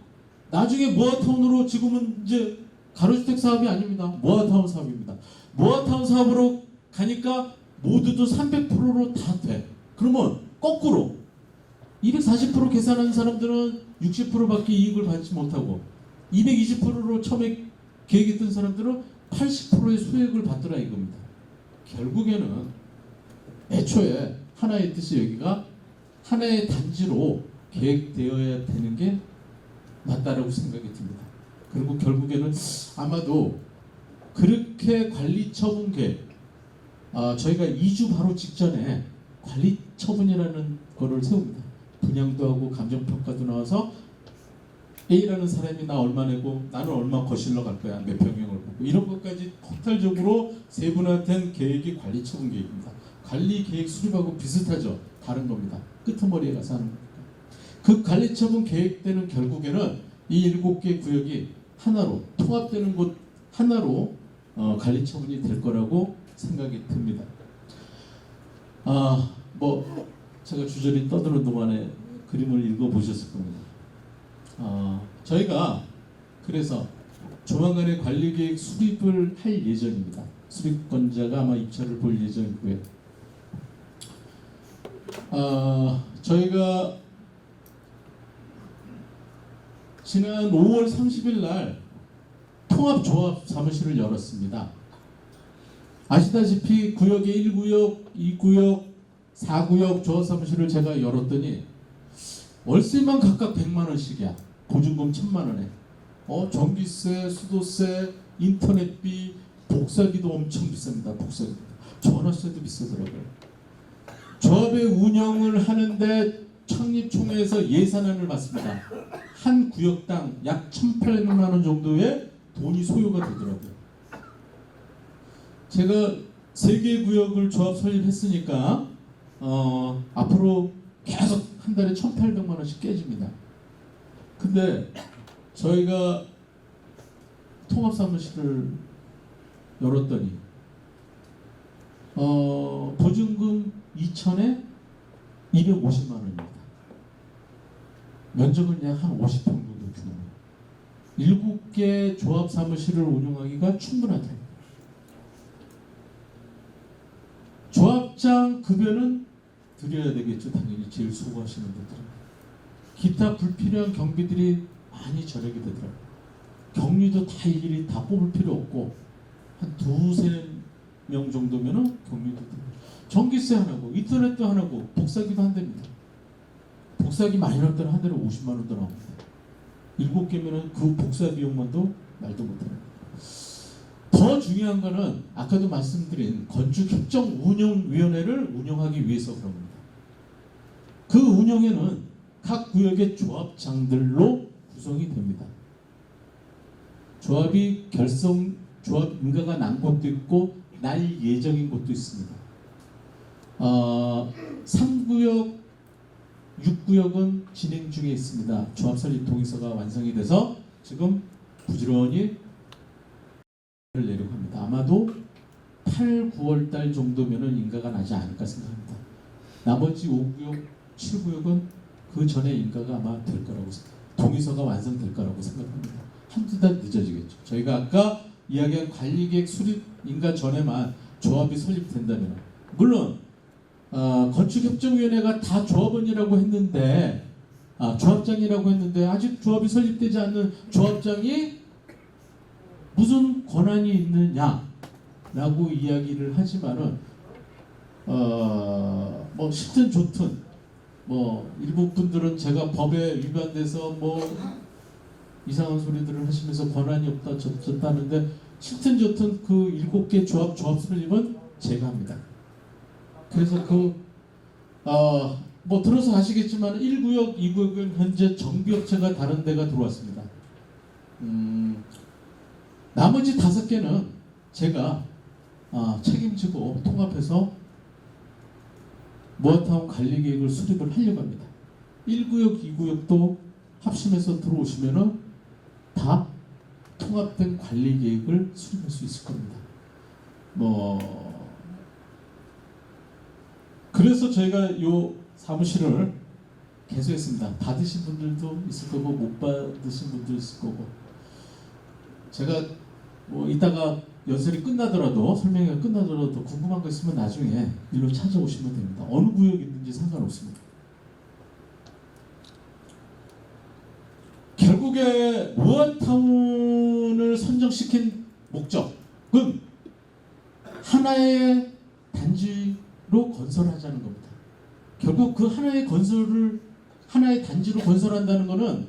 Speaker 3: 나중에 모아타운으로 지금은 이제 가로주택 사업이 아닙니다. 모아타운 사업입니다. 모아타운 사업으로 가니까 모두도 300%로 다 돼. 그러면 거꾸로 240% 계산하는 사람들은 60%밖에 이익을 받지 못하고 220%로 처음에 계획했던 사람들은 80%의 수익을 받더라 이겁니다. 결국에는 애초에 하나의 뜻이 여기가 하나의 단지로 계획되어야 되는 게 맞다라고 생각이 듭니다. 그리고 결국에는 아마도 그렇게 관리처분 계획 저희가 2주 바로 직전에 관리처분이라는 거를 세웁니다. 분양도 하고 감정평가도 나와서 A라는 사람이 나 얼마 내고 나는 얼마 거실러 갈 거야 몇 평형을 보고 이런 것까지 토탈적으로 세분화된 계획이 관리처분 계획입니다. 관리 계획 수립하고 비슷하죠. 다른 겁니다. 끄트머리에 가서 하는 겁니다. 그 관리처분 계획 때는 결국에는 이 7개 구역이 하나로 통합되는 곳 하나로 관리처분이 될 거라고 생각이 듭니다. 뭐 제가 주저리 떠드는 동안에 그림을 읽어보셨을 겁니다. 저희가 그래서 조만간에 관리계획 수립을 할 예정입니다. 수립권자가 아마 입찰을 볼 예정이고요. 저희가 지난 5월 30일 날 통합조합 사무실을 열었습니다. 아시다시피 구역의 1구역, 2구역, 4구역 조합 사무실을 제가 열었더니 월세만 각각 100만 원씩이야. 보증금 1000만 원에. 전기세, 수도세, 인터넷비, 복사기도 엄청 비쌉니다. 복사기. 전화세도 비싸더라고요. 조합의 운영을 하는데 창립총회에서 예산안을 받습니다. 한 구역당 약 1,800만 원 정도의 돈이 소요가 되더라고요. 제가 3개 구역을 조합 설립했으니까 앞으로 계속 한 달에 1,800만 원씩 깨집니다. 근데 저희가 통합사무실을 열었더니 보증금 2천에 250만 원입니다. 면적은 약 한 50평 정도 규모. 7개 조합 사무실을 운영하기가 충분하다. 조합장 급여는 드려야 되겠죠. 당연히 제일 수고하시는 분들은. 기타 불필요한 경비들이 많이 절약이 되더라고요. 격리도 다 일일이 다 뽑을 필요 없고 한 2~3명 정도면은 격리도 돼요. 전기세 하나고 인터넷도 하나고 복사기도 한답니다. 복사기 많이 나올 때는 한 달에 50만 원도 나옵니다. 7개면은 그 복사 비용만도 말도 못해요. 더 중요한 거는 아까도 말씀드린 건축협정운영위원회를 운영하기 위해서 그런 겁니다. 그 운영에는 각 구역의 조합장들로 구성이 됩니다. 조합이 조합 인가가 난 곳도 있고 날 예정인 곳도 있습니다. 3구역, 6구역은 진행 중에 있습니다. 조합 설립 동의서가 완성이 돼서 지금 부지런히 내려고 합니다. 아마도 8, 9월 달 정도면은 인가가 나지 않을까 생각합니다. 나머지 5구역, 7구역은 그 전에 인가가 아마 될 거라고 동의서가 완성될 거라고 생각합니다. 한두 달 늦어지겠죠. 저희가 아까 이야기한 관리계획 수립 인가 전에만 조합이 설립된다면, 물론 건축협정위원회가 다 조합원이라고 했는데, 조합장이라고 했는데 아직 조합이 설립되지 않는 조합장이 무슨 권한이 있느냐라고 이야기를 하지만은 뭐 싫든 좋든 뭐 일부 분들은 제가 법에 위반돼서 뭐 이상한 소리들을 하시면서 권한이 없다 저다 하는데, 싫든 좋든 그 7개 조합 설립은 제가 합니다. 그래서 뭐 들어서 아시겠지만 1구역, 2구역은 현재 정비업체가 다른 데가 들어왔습니다. 나머지 5개는 제가 책임지고 통합해서 모아타운 관리계획을 수립을 하려고 합니다. 1구역, 2구역도 합심해서 들어오시면은 다 통합된 관리계획을 수립할 수 있을 겁니다. 그래서 저희가 요 사무실을 개소했습니다. 받으신 분들도 있을 거고 못 받으신 분도 있을 거고, 제가 뭐 이따가 연설이 끝나더라도, 설명회가 끝나더라도 궁금한 거 있으면 나중에 일로 찾아오시면 됩니다. 어느 구역이든지 상관없습니다. 결국에 모아타운을 선정시킨 목적은 하나의 단지로 건설하자는 겁니다. 결국 그 하나의 단지로 건설한다는 것은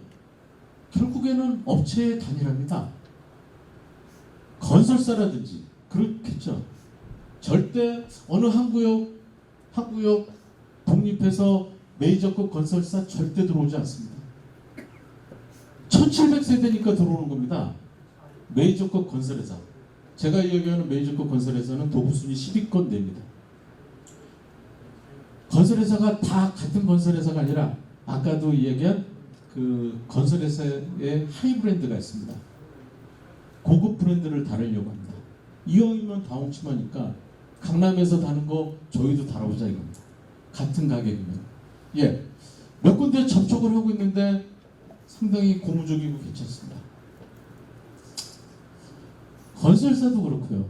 Speaker 3: 결국에는 업체의 단일화입니다. 건설사라든지 그렇겠죠. 절대 어느 한 구역 독립해서 메이저급 건설사 절대 들어오지 않습니다. 1700세대니까 들어오는 겁니다. 메이저급 건설회사. 제가 이야기하는 메이저급 건설회사는 도구순위 10위권 됩니다. 건설회사가 다 같은 건설회사가 아니라 아까도 이야기한 그 건설회사의 하이 브랜드가 있습니다. 고급 브랜드를 다루려고 합니다. 이왕이면 다 훔침하니까 강남에서 다는 거 저희도 다뤄보자 이겁니다. 같은 가격이면. 몇 군데 접촉을 하고 있는데 상당히 고무적이고 괜찮습니다. 건설사도 그렇고요.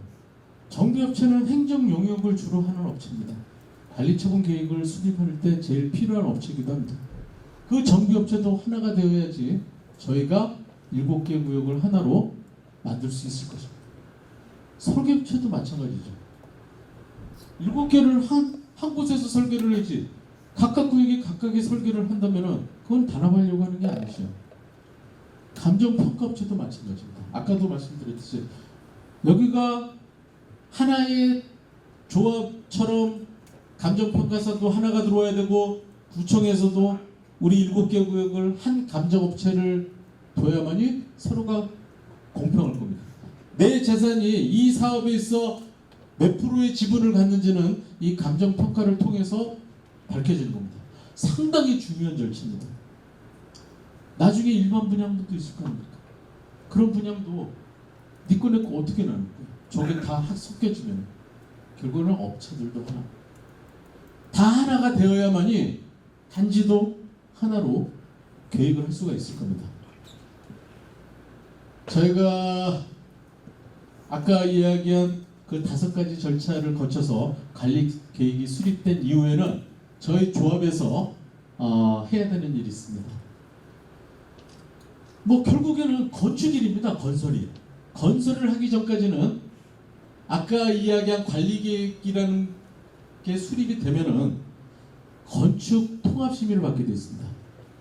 Speaker 3: 정비업체는 행정 용역을 주로 하는 업체입니다. 관리처분 계획을 수립할 때 제일 필요한 업체이기도 합니다. 그 정비업체도 하나가 되어야지 저희가 7개 구역을 하나로 만들 수 있을 것입니다. 설계업체도 마찬가지죠. 7개를 한 곳에서 설계를 하지, 각각 구역이 각각의 설계를 한다면은 그건 단합하려고 하는 게 아니죠. 감정평가업체도 마찬가지입니다. 아까도 말씀드렸듯이 여기가 하나의 조합처럼 감정평가사도 하나가 들어와야 되고, 구청에서도 우리 7개 구역을 한 감정업체를 둬야만이 서로가 공평할 겁니다. 내 재산이 이 사업에 있어 몇 프로의 지분을 갖는지는 이 감정평가를 통해서 밝혀지는 겁니다. 상당히 중요한 절차입니다. 나중에 일반 분양도 있을 거 아닙니까? 그런 분양도 니꺼 내꺼 어떻게 나눌 거예요? 저게 다 섞여지면 결국은 업체들도 다 하나가 되어야만이 단지도 하나로 계획을 할 수가 있을 겁니다. 저희가 아까 이야기한 그 5가지 절차를 거쳐서 관리 계획이 수립된 이후에는 저희 조합에서 해야 되는 일이 있습니다. 결국에는 건축일입니다. 건설을 하기 전까지는 아까 이야기한 관리 계획이라는 게 수립이 되면은 건축 통합 심의를 받게 되어 있습니다.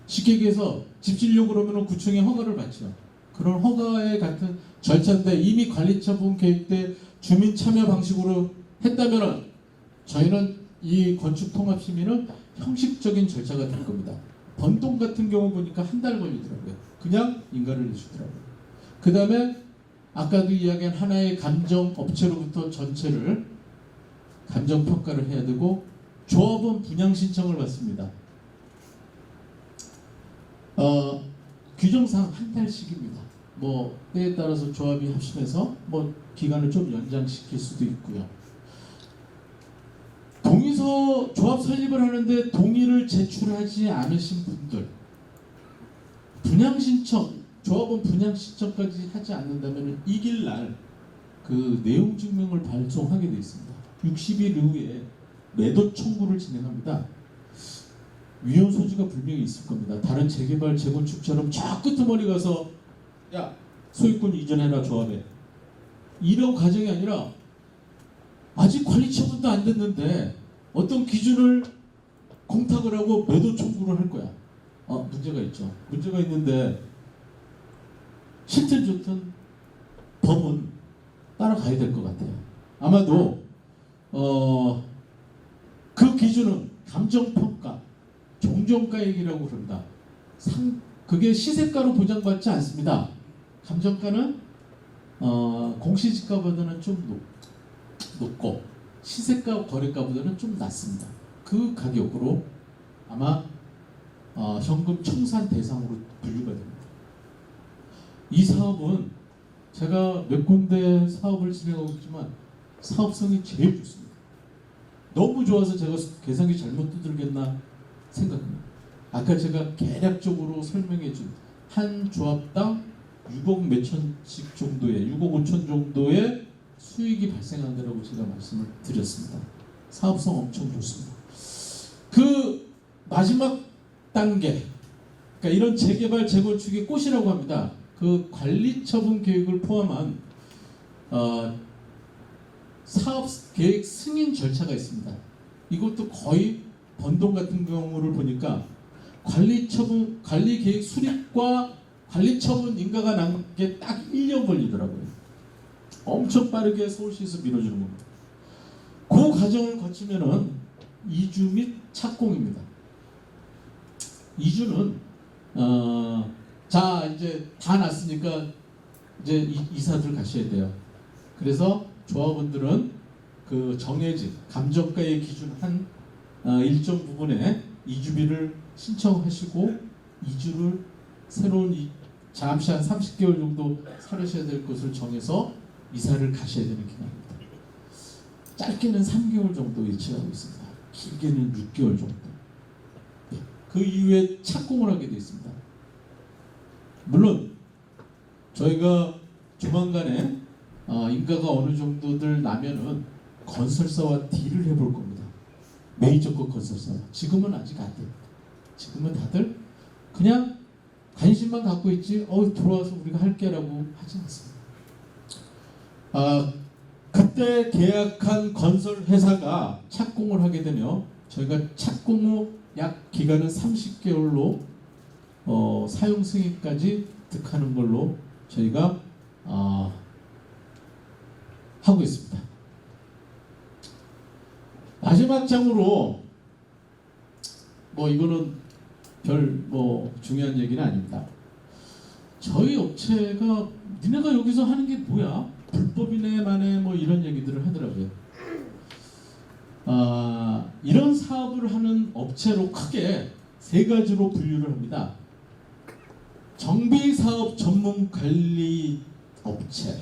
Speaker 3: 쉽게 얘기해서 집 지으려고 그러면은 구청에 허가를 받죠. 그런 허가에 같은 절차인데, 이미 관리처분 계획 때 주민 참여 방식으로 했다면은 저희는 이 건축 통합 심의는 형식적인 절차가 될 겁니다. 번동 같은 경우 보니까 한 달 걸리더라고요. 그냥 인가를 내주더라고요. 그 다음에 아까도 이야기한 하나의 감정 업체로부터 전체를 감정 평가를 해야 되고, 조합원 분양 신청을 받습니다. 규정상 한 달씩입니다. 뭐 때에 따라서 조합이 합심해서 뭐 기간을 좀 연장시킬 수도 있고요. 동의서 조합 설립을 하는데 동의를 제출하지 않으신 분들, 분양 신청, 조합은 분양 신청까지 하지 않는다면 이길 날 그 내용 증명을 발송하게 되어 있습니다. 60일 이후에 매도 청구를 진행합니다. 위헌 소지가 분명히 있을 겁니다. 다른 재개발 재건축처럼 저 끄트머리 가서 야 소유권 이전해라 조합에 이런 과정이 아니라 아직 관리 처분도 안 됐는데 어떤 기준을 공탁을 하고 매도 청구를 할 거야. 문제가 있죠. 문제가 있는데 싫든 좋든 법은 따라가야 될 것 같아요. 아마도 그 기준은 감정평가, 종전가액이라고 그런다. 그게 시세가로 보장받지 않습니다. 감정가는 공시지가보다는 좀 높고 시세가 거래가보다는 좀 낮습니다. 그 가격으로 아마 현금 청산 대상으로 분류가 됩니다. 이 사업은 제가 몇 군데 사업을 진행하고 있지만 사업성이 제일 좋습니다. 너무 좋아서 제가 계산기 잘못 두들겼나 생각합니다. 아까 제가 개략적으로 설명해 준 한 조합당 6억 몇천씩 정도의 6억 5천 정도의 수익이 발생한다고 제가 말씀을 드렸습니다. 사업성 엄청 좋습니다. 그 마지막 단계, 그러니까 이런 재개발 재건축의 꽃이라고 합니다. 그 관리처분 계획을 포함한 사업 계획 승인 절차가 있습니다. 이것도 거의 번동 같은 경우를 보니까 관리 계획 수립과 관리처분 인가가 난 게 딱 1년 걸리더라고요. 엄청 빠르게 서울시에서 밀어주는 겁니다. 그 과정을 거치면은 이주 및 착공입니다. 이주는 자 이제 다 났으니까 이제 이사들 가셔야 돼요. 그래서 조합원들은 그 정해진 감정가의 기준 한 일정 부분에 이주비를 신청하시고 이주를 새로운 잠시 한 30개월 정도 살으셔야 될 것을 정해서 이사를 가셔야 되는 기간입니다. 짧게는 3개월 정도 예측하고 있습니다. 길게는 6개월 정도. 그 이후에 착공을 하게 되어 있습니다. 물론 저희가 조만간에 인가가 어느 정도들 나면은 건설사와 딜을 해볼 겁니다. 메이저급 건설사. 지금은 아직 안 됩니다. 지금은 다들 그냥 관심만 갖고 있지 들어와서 우리가 할게라고 하지 않습니다. 그때 계약한 건설 회사가 착공을 하게 되며 저희가 착공 후 약 기간은 30개월로 사용 승인까지 득하는 걸로 저희가 하고 있습니다. 마지막 장으로 이거는 별 중요한 얘기는 아닙니다. 저희 업체가 니네가 여기서 하는 게 뭐야? 불법이네 마네 이런 얘기들을 하더라고요. 이런 사업을 하는 업체로 크게 세 가지로 분류를 합니다. 정비사업 전문 관리 업체.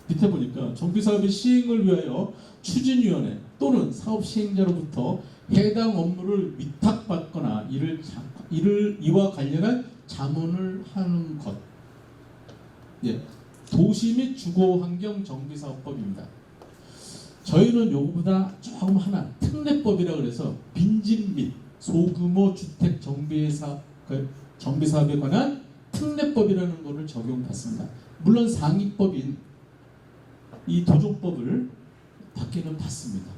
Speaker 3: 밑에 보니까 정비사업의 시행을 위하여 추진위원회 또는 사업 시행자로부터 해당 업무를 위탁받거나 이와 관련한 자문을 하는 것. 도시 및 주거환경 정비사업법입니다. 저희는 요거보다 조금 하나 특례법이라 그래서 빈집 및 소규모 주택 정비사업에 관한 특례법이라는 것을 적용받습니다. 물론 상위법인 이 도정법을 받기는 받습니다.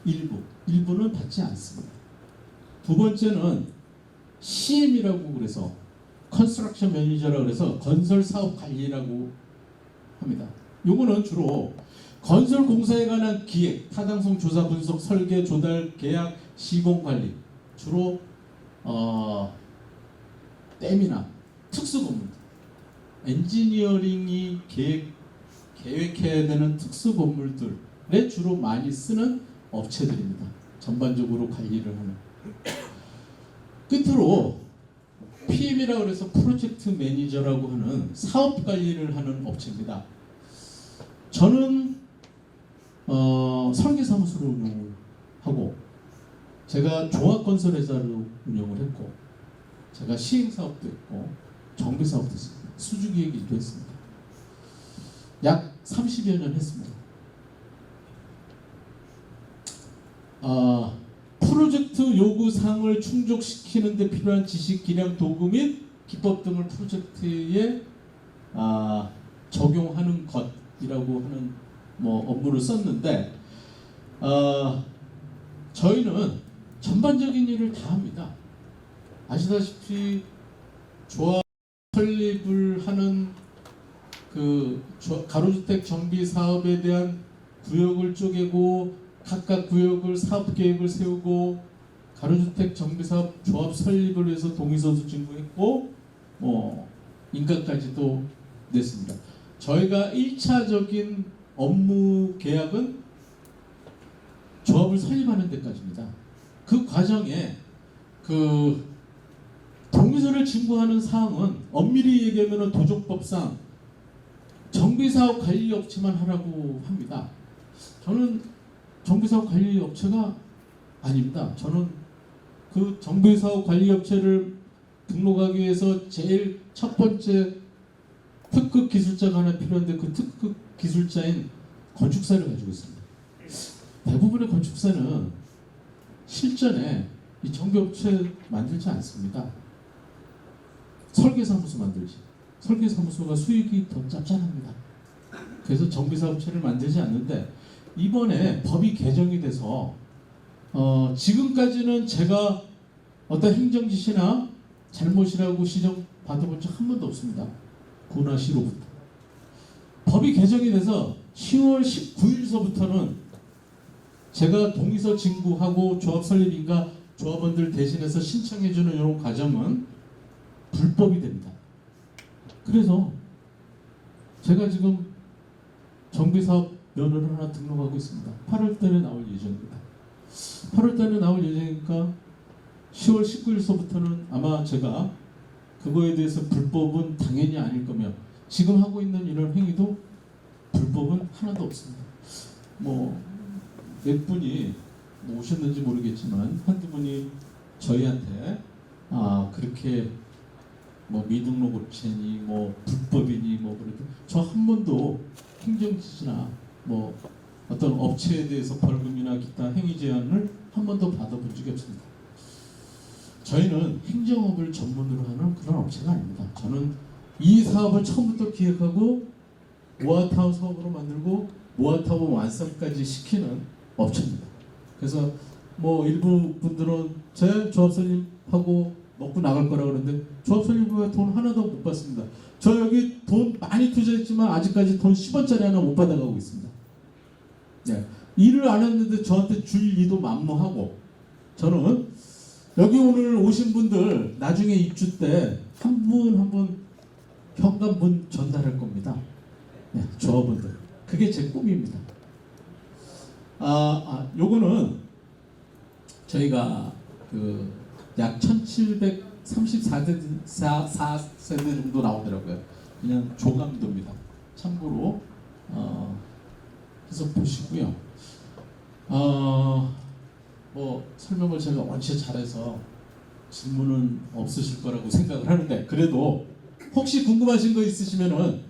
Speaker 3: 일부는 받지 않습니다. 두 번째는 CM이라고 그래서 컨스트럭션 매니저라고 그래서 건설 사업 관리라고 합니다. 요거는 주로 건설 공사에 관한 기획, 타당성 조사 분석, 설계, 조달, 계약, 시공 관리 주로 댐이나 특수 건물, 엔지니어링이 계획해야 되는 특수 건물들에 주로 많이 쓰는 업체들입니다. 전반적으로 관리를 하는. 끝으로 PM이라고 해서 프로젝트 매니저라고 하는 사업 관리를 하는 업체입니다. 저는 설계사무소를 운영을 하고, 제가 종합건설회사를 운영을 했고, 제가 시행사업도 했고 정비사업도 했습니다. 수주기획 일도 했습니다. 약 30여 년 했습니다. 프로젝트 요구사항을 충족시키는 데 필요한 지식, 기량, 도구 및 기법 등을 프로젝트에 적용하는 것이라고 하는 업무를 썼는데, 저희는 전반적인 일을 다 합니다. 아시다시피 조합 설립을 하는 그 가로주택 정비 사업에 대한 구역을 쪼개고 각각 구역을 사업 계획을 세우고 가로주택 정비 사업 조합 설립을 위해서 동의서도 진구했고 인가까지도 냈습니다. 저희가 1차적인 업무 계약은 조합을 설립하는 데까지입니다. 그 과정에 그 동의서를 진구하는 사항은 엄밀히 얘기하면 도정법상 정비사업 관리업체만 하라고 합니다. 저는 정비사업 관리업체가 아닙니다. 저는 그 정비사업 관리업체를 등록하기 위해서 제일 첫 번째 특급 기술자가 하나 필요한데, 그 특급 기술자인 건축사를 가지고 있습니다. 대부분의 건축사는 실전에 이 정비업체 만들지 않습니다. 설계사무소 만들지. 설계사무소가 수익이 더 짭짤합니다. 그래서 정비사업체를 만들지 않는데, 이번에 법이 개정이 돼서 지금까지는 제가 어떤 행정지시나 잘못이라고 시정 받아본 적 한 번도 없습니다. 구나 시로부터. 법이 개정이 돼서 10월 19일서부터는 제가 동의서 진구하고 조합 설립인가 조합원들 대신해서 신청해주는 이런 과정은 불법이 됩니다. 그래서 제가 지금 정비사업 면허를 하나 등록하고 있습니다. 8월 달에 나올 예정입니다. 8월 달에 나올 예정이니까 10월 19일서부터는 아마 제가 그거에 대해서 불법은 당연히 아닐 거며, 지금 하고 있는 이런 행위도 불법은 하나도 없습니다. 몇 분이 오셨는지 모르겠지만 한두 분이 저희한테 그렇게 미등록 업체니 불법이니 그렇게, 저 한 번도 행정지시나 어떤 업체에 대해서 벌금이나 기타 행위 제한을 한 번도 받아본 적이 없습니다. 저희는 행정업을 전문으로 하는 그런 업체가 아닙니다. 저는 이 사업을 처음부터 기획하고 모아타운 사업으로 만들고 모아타운 완성까지 시키는 업체입니다. 그래서 일부 분들은 제 조합 설립하고 먹고 나갈 거라고 그러는데, 조합 설립 후에 돈 하나도 못 받습니다. 저 여기 돈 많이 투자했지만 아직까지 돈 10원짜리 하나 못 받아가고 있습니다. 네. 일을 안 했는데 저한테 줄 일도 만무하고, 저는 여기 오늘 오신 분들 나중에 입주 때 한 분 한 분 현관문 전달할 겁니다. 네, 조합원들. 그게 제 꿈입니다. 요거는 저희가 약 1734세대 정도 나오더라고요. 그냥 조감도입니다. 참고로 해서 보시고요. 설명을 제가 원체 잘해서 질문은 없으실 거라고 생각을 하는데, 그래도 혹시 궁금하신 거 있으시면은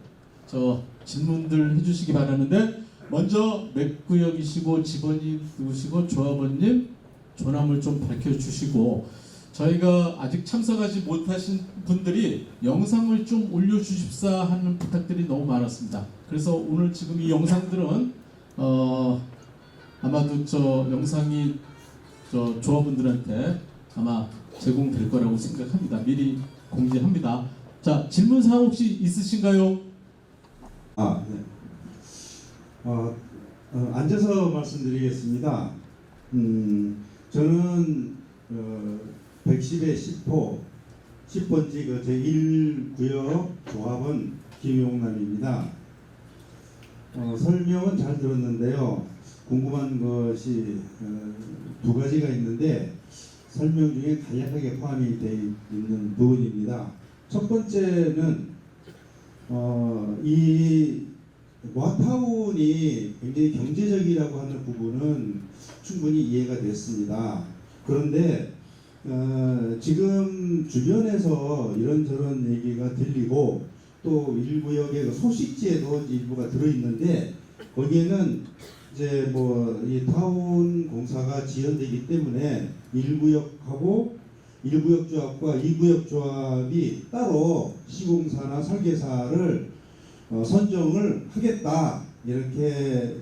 Speaker 3: 저 질문들 해주시기 바라는데, 먼저 몇 구역이시고 직원이 누구시고 조합원님 조남을 좀 밝혀주시고, 저희가 아직 참석하지 못하신 분들이 영상을 좀 올려주십사 하는 부탁들이 너무 많았습니다. 그래서 오늘 지금 이 영상들은 아마도 저 영상이 저 조합원들한테 아마 제공될 거라고 생각합니다. 미리 공지합니다. 자, 질문사항 혹시 있으신가요?
Speaker 4: 네. 앉아서 말씀드리겠습니다. 저는 110의 10호 10번지 제1구역 조합원 김용남입니다. 설명은 잘 들었는데요. 궁금한 것이 두 가지가 있는데, 설명 중에 간략하게 포함이 되어 있는 부분입니다. 첫 번째는 이 모아타운이 굉장히 경제적이라고 하는 부분은 충분히 이해가 됐습니다. 그런데 지금 주변에서 이런저런 얘기가 들리고 또 일구역의 소식지에도 일부가 들어있는데 거기에는 이제 뭐 이 타운 공사가 지연되기 때문에 1구역하고 1구역 조합과 2구역 조합이 따로 시공사나 설계사를 선정을 하겠다 이렇게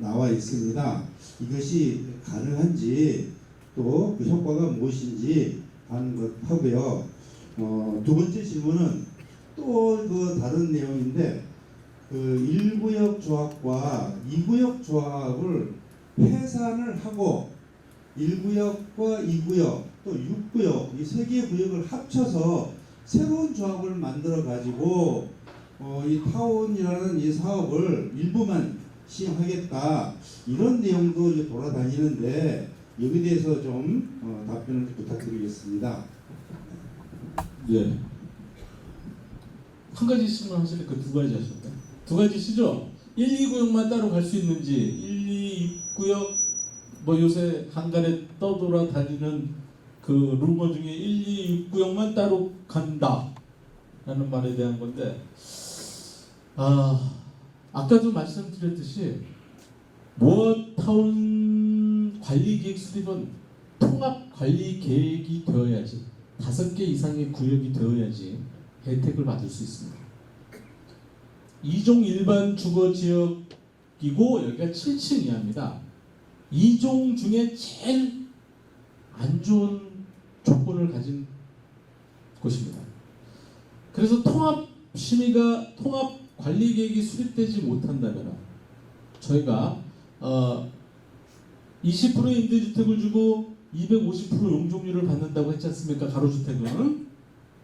Speaker 4: 나와 있습니다. 이것이 가능한지 또 그 효과가 무엇인지 하는 것 하고요. 두 번째 질문은 또 그 다른 내용인데 그 1구역 조합과 2구역 조합을 해산을 하고 1구역과 2구역 또 6구역 이 세 개의 구역을 합쳐서 새로운 조합을 만들어 가지고 이 타운이라는 이 사업을 일부만 시행하겠다 이런 내용도 이제 돌아다니는데 여기에 대해서 좀 답변을 부탁드리겠습니다.
Speaker 3: 네. 한 가지 질문 하시는데 그 두 가지 하셨다. 두 가지시죠? 1, 2구역만 따로 갈 수 있는지 1, 2구역 뭐 요새 한간에 떠돌아다니는 그 루머 중에 1, 2, 6구역만 따로 간다 라는 말에 대한 건데 아까도 말씀드렸듯이 모아타운 관리계획 수립은 통합관리계획이 되어야지 5개 이상의 구역이 되어야지 혜택을 받을 수 있습니다. 2종 일반 주거지역이고 여기가 7층 이하입니다. 2종 중에 제일 안 좋은 조건을 가진 곳입니다. 그래서 통합관리계획이 수립되지 못한다면 저희가 20% 임대주택을 주고 250% 용적률을 받는다고 했지 않습니까? 가로주택은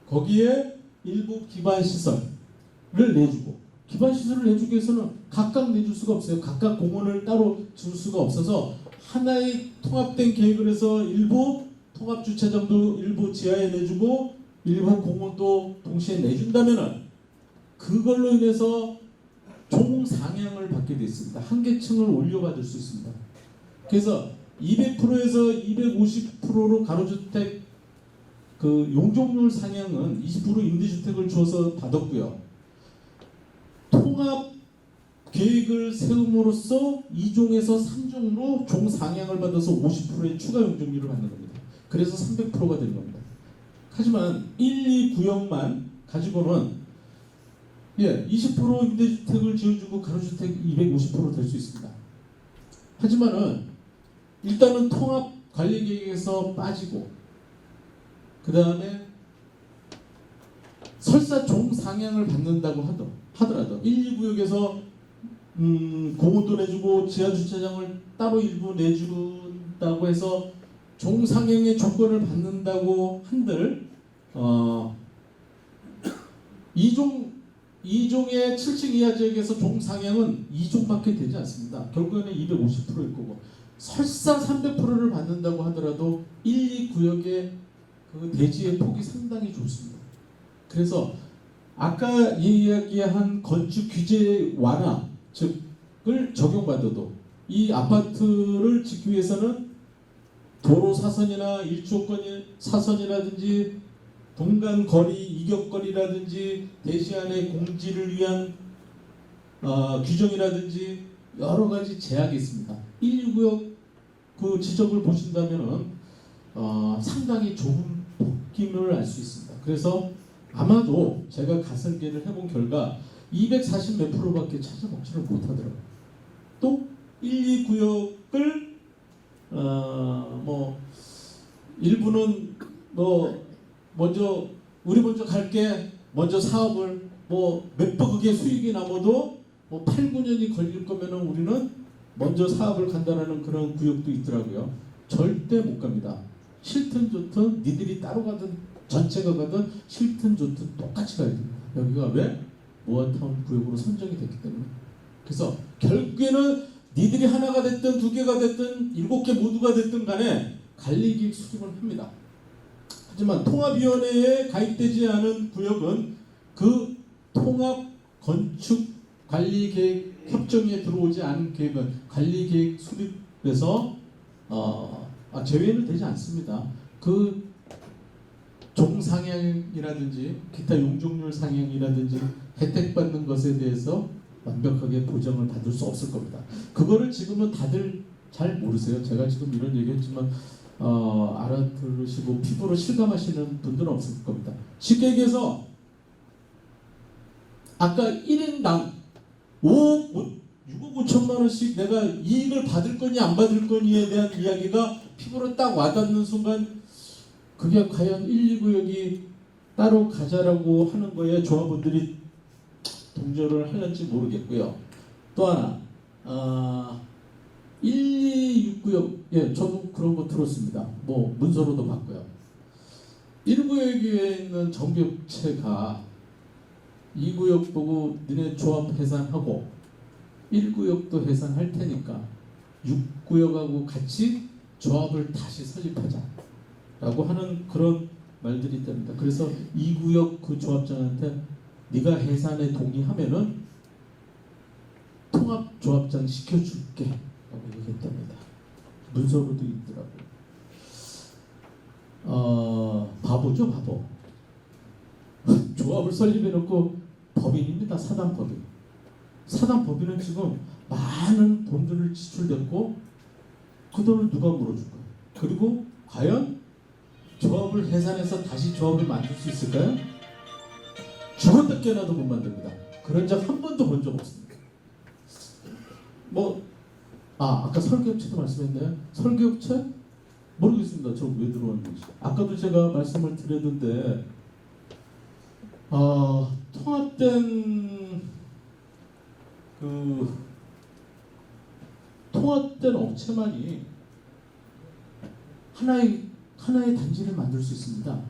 Speaker 3: 거기에 일부 기반시설을 내주고 기반시설을 내주기 위해서는 각각 내줄 수가 없어요. 각각 공원을 따로 줄 수가 없어서 하나의 통합된 계획을 해서 일부 통합주차장도 일부 지하에 내주고 일부 공원도 동시에 내준다면 그걸로 인해서 종상향을 받게 돼 있습니다. 한계층을 올려받을 수 있습니다. 그래서 200%에서 250%로 가로주택 그 용적률 상향은 20% 임대주택을 줘서 받았고요. 통합 계획을 세움으로써 2종에서 3종으로 종상향을 받아서 50%의 추가 용적률을 받는 겁니다. 그래서 300%가 되는 겁니다. 하지만 1, 2구역만 가지고는 20% 임대주택을 지어주고 가로주택 250% 될 수 있습니다. 하지만은 일단은 통합관리계획에서 빠지고 그 다음에 설사 종상향을 받는다고 하더라도 1, 2구역에서 공원도 내주고 지하주차장을 따로 일부 내준다고 해서 종상향의 조건을 받는다고 한들 2종의 7층 이하 지역에서 종상향은 2종밖에 되지 않습니다. 결국에는 250%일 거고 설사 300%를 받는다고 하더라도 1, 2구역의 그 대지의 폭이 상당히 좋습니다. 그래서 아까 이야기한 건축 규제 완화 즉을 적용받아도 이 아파트를 짓기 위해서는 도로 사선이나 일조권 사선이라든지 동간 거리, 이격거리라든지 대시안의 공지를 위한 규정이라든지 여러 가지 제약이 있습니다. 1, 2구역 그 지적을 보신다면은 상당히 좁은 느낌을 알 수 있습니다. 그래서 아마도 제가 가설계를 해본 결과 240 몇 프로밖에 찾아먹지를 못하더라고요. 또 1, 2구역을 뭐 일부는 뭐 먼저 우리 먼저 갈게 먼저 사업을 뭐 몇백억의 수익이 남아도 뭐 8, 9년이 걸릴 거면은 우리는 먼저 사업을 간다라는 그런 구역도 있더라고요. 절대 못 갑니다. 싫든 좋든 니들이 따로 가든 전체가 가든 싫든 좋든 똑같이 가야 됩니다. 여기가 왜? 모아타운 구역으로 선정이 됐기 때문에. 그래서 결국에는 니들이 하나가 됐든 두 개가 됐든 7개 모두가 됐든 간에 관리계획 수립을 합니다. 하지만 통합위원회에 가입되지 않은 구역은 그 통합건축관리계획 협정에 들어오지 않은 계획은 관리계획 수립에서 제외는 되지 않습니다. 그 종상향이라든지 기타 용적률 상향이라든지 혜택받는 것에 대해서 완벽하게 보장을 받을 수 없을 겁니다. 그거를 지금은 다들 잘 모르세요. 제가 지금 이런 얘기했지만 알아들으시고 피부로 실감하시는 분들은 없을 겁니다. 쉽게 얘기해서 아까 1인당 6억 5천만 원씩 내가 이익을 받을 거니 안 받을 거니에 대한 이야기가 피부로 딱 와닿는 순간 그게 과연 1, 2구역이 따로 가자라고 하는 거에 조합원들이 동조를 하는지 모르겠고요. 또 하나 1, 2, 6구역 예, 저도 그런 거 들었습니다. 뭐 문서로도 봤고요. 1구역에 있는 정비업체가 2구역 보고 니네 조합 해산하고 1구역도 해산할 테니까 6구역하고 같이 조합을 다시 설립하자 라고 하는 그런 말들이 있답니다. 그래서 2구역 그 조합장한테 네가 해산에 동의하면은 통합조합장 시켜줄게 라고 얘기했답니다. 문서로도 있더라고요. 바보죠 바보. 조합을 설립해놓고 법인입니다. 사단법인. 사단법인은 지금 많은 돈들을 지출됐고 그 돈을 누가 물어줄 거예요. 그리고 과연 조합을 해산해서 다시 조합을 만들 수 있을까요? 죽었다 깨어나도 못 만듭니다. 그런 적 한 번도 본 적 없습니다. 아까 설계업체도 말씀했나요? 설계업체? 모르겠습니다. 저 왜 들어왔는지. 아까도 제가 말씀을 드렸는데 통합된 업체만이 하나의 단지를 만들 수 있습니다.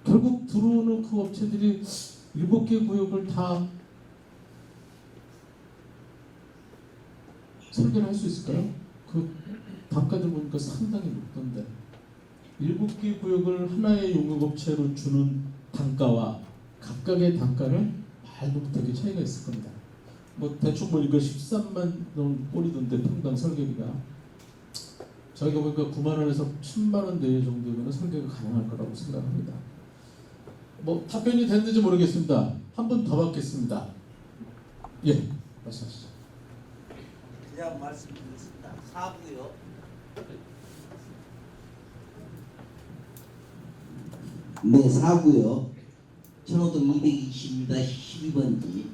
Speaker 3: 결국 들어오는 그 업체들이 7개 구역을 다 설계를 할 수 있을까요? 그 단가들 보니까 상당히 높던데 7개 구역을 하나의 용역업체로 주는 단가와 각각의 단가는 말도 못하게 차이가 있을 겁니다. 뭐 대충 보니까 13만 원 꼴이던데 평당 설계비가 저희가 보니까 9만 원에서 10만 원 내외 정도면 설계가 가능할 거라고 생각합니다. 뭐 답변이 됐는지 모르겠습니다. 한 번 더 받겠습니다. 예, 말씀하시죠.
Speaker 5: 그냥 말씀드렸습니다. 4구요. 네, 4구요. 천호동 220m 12번지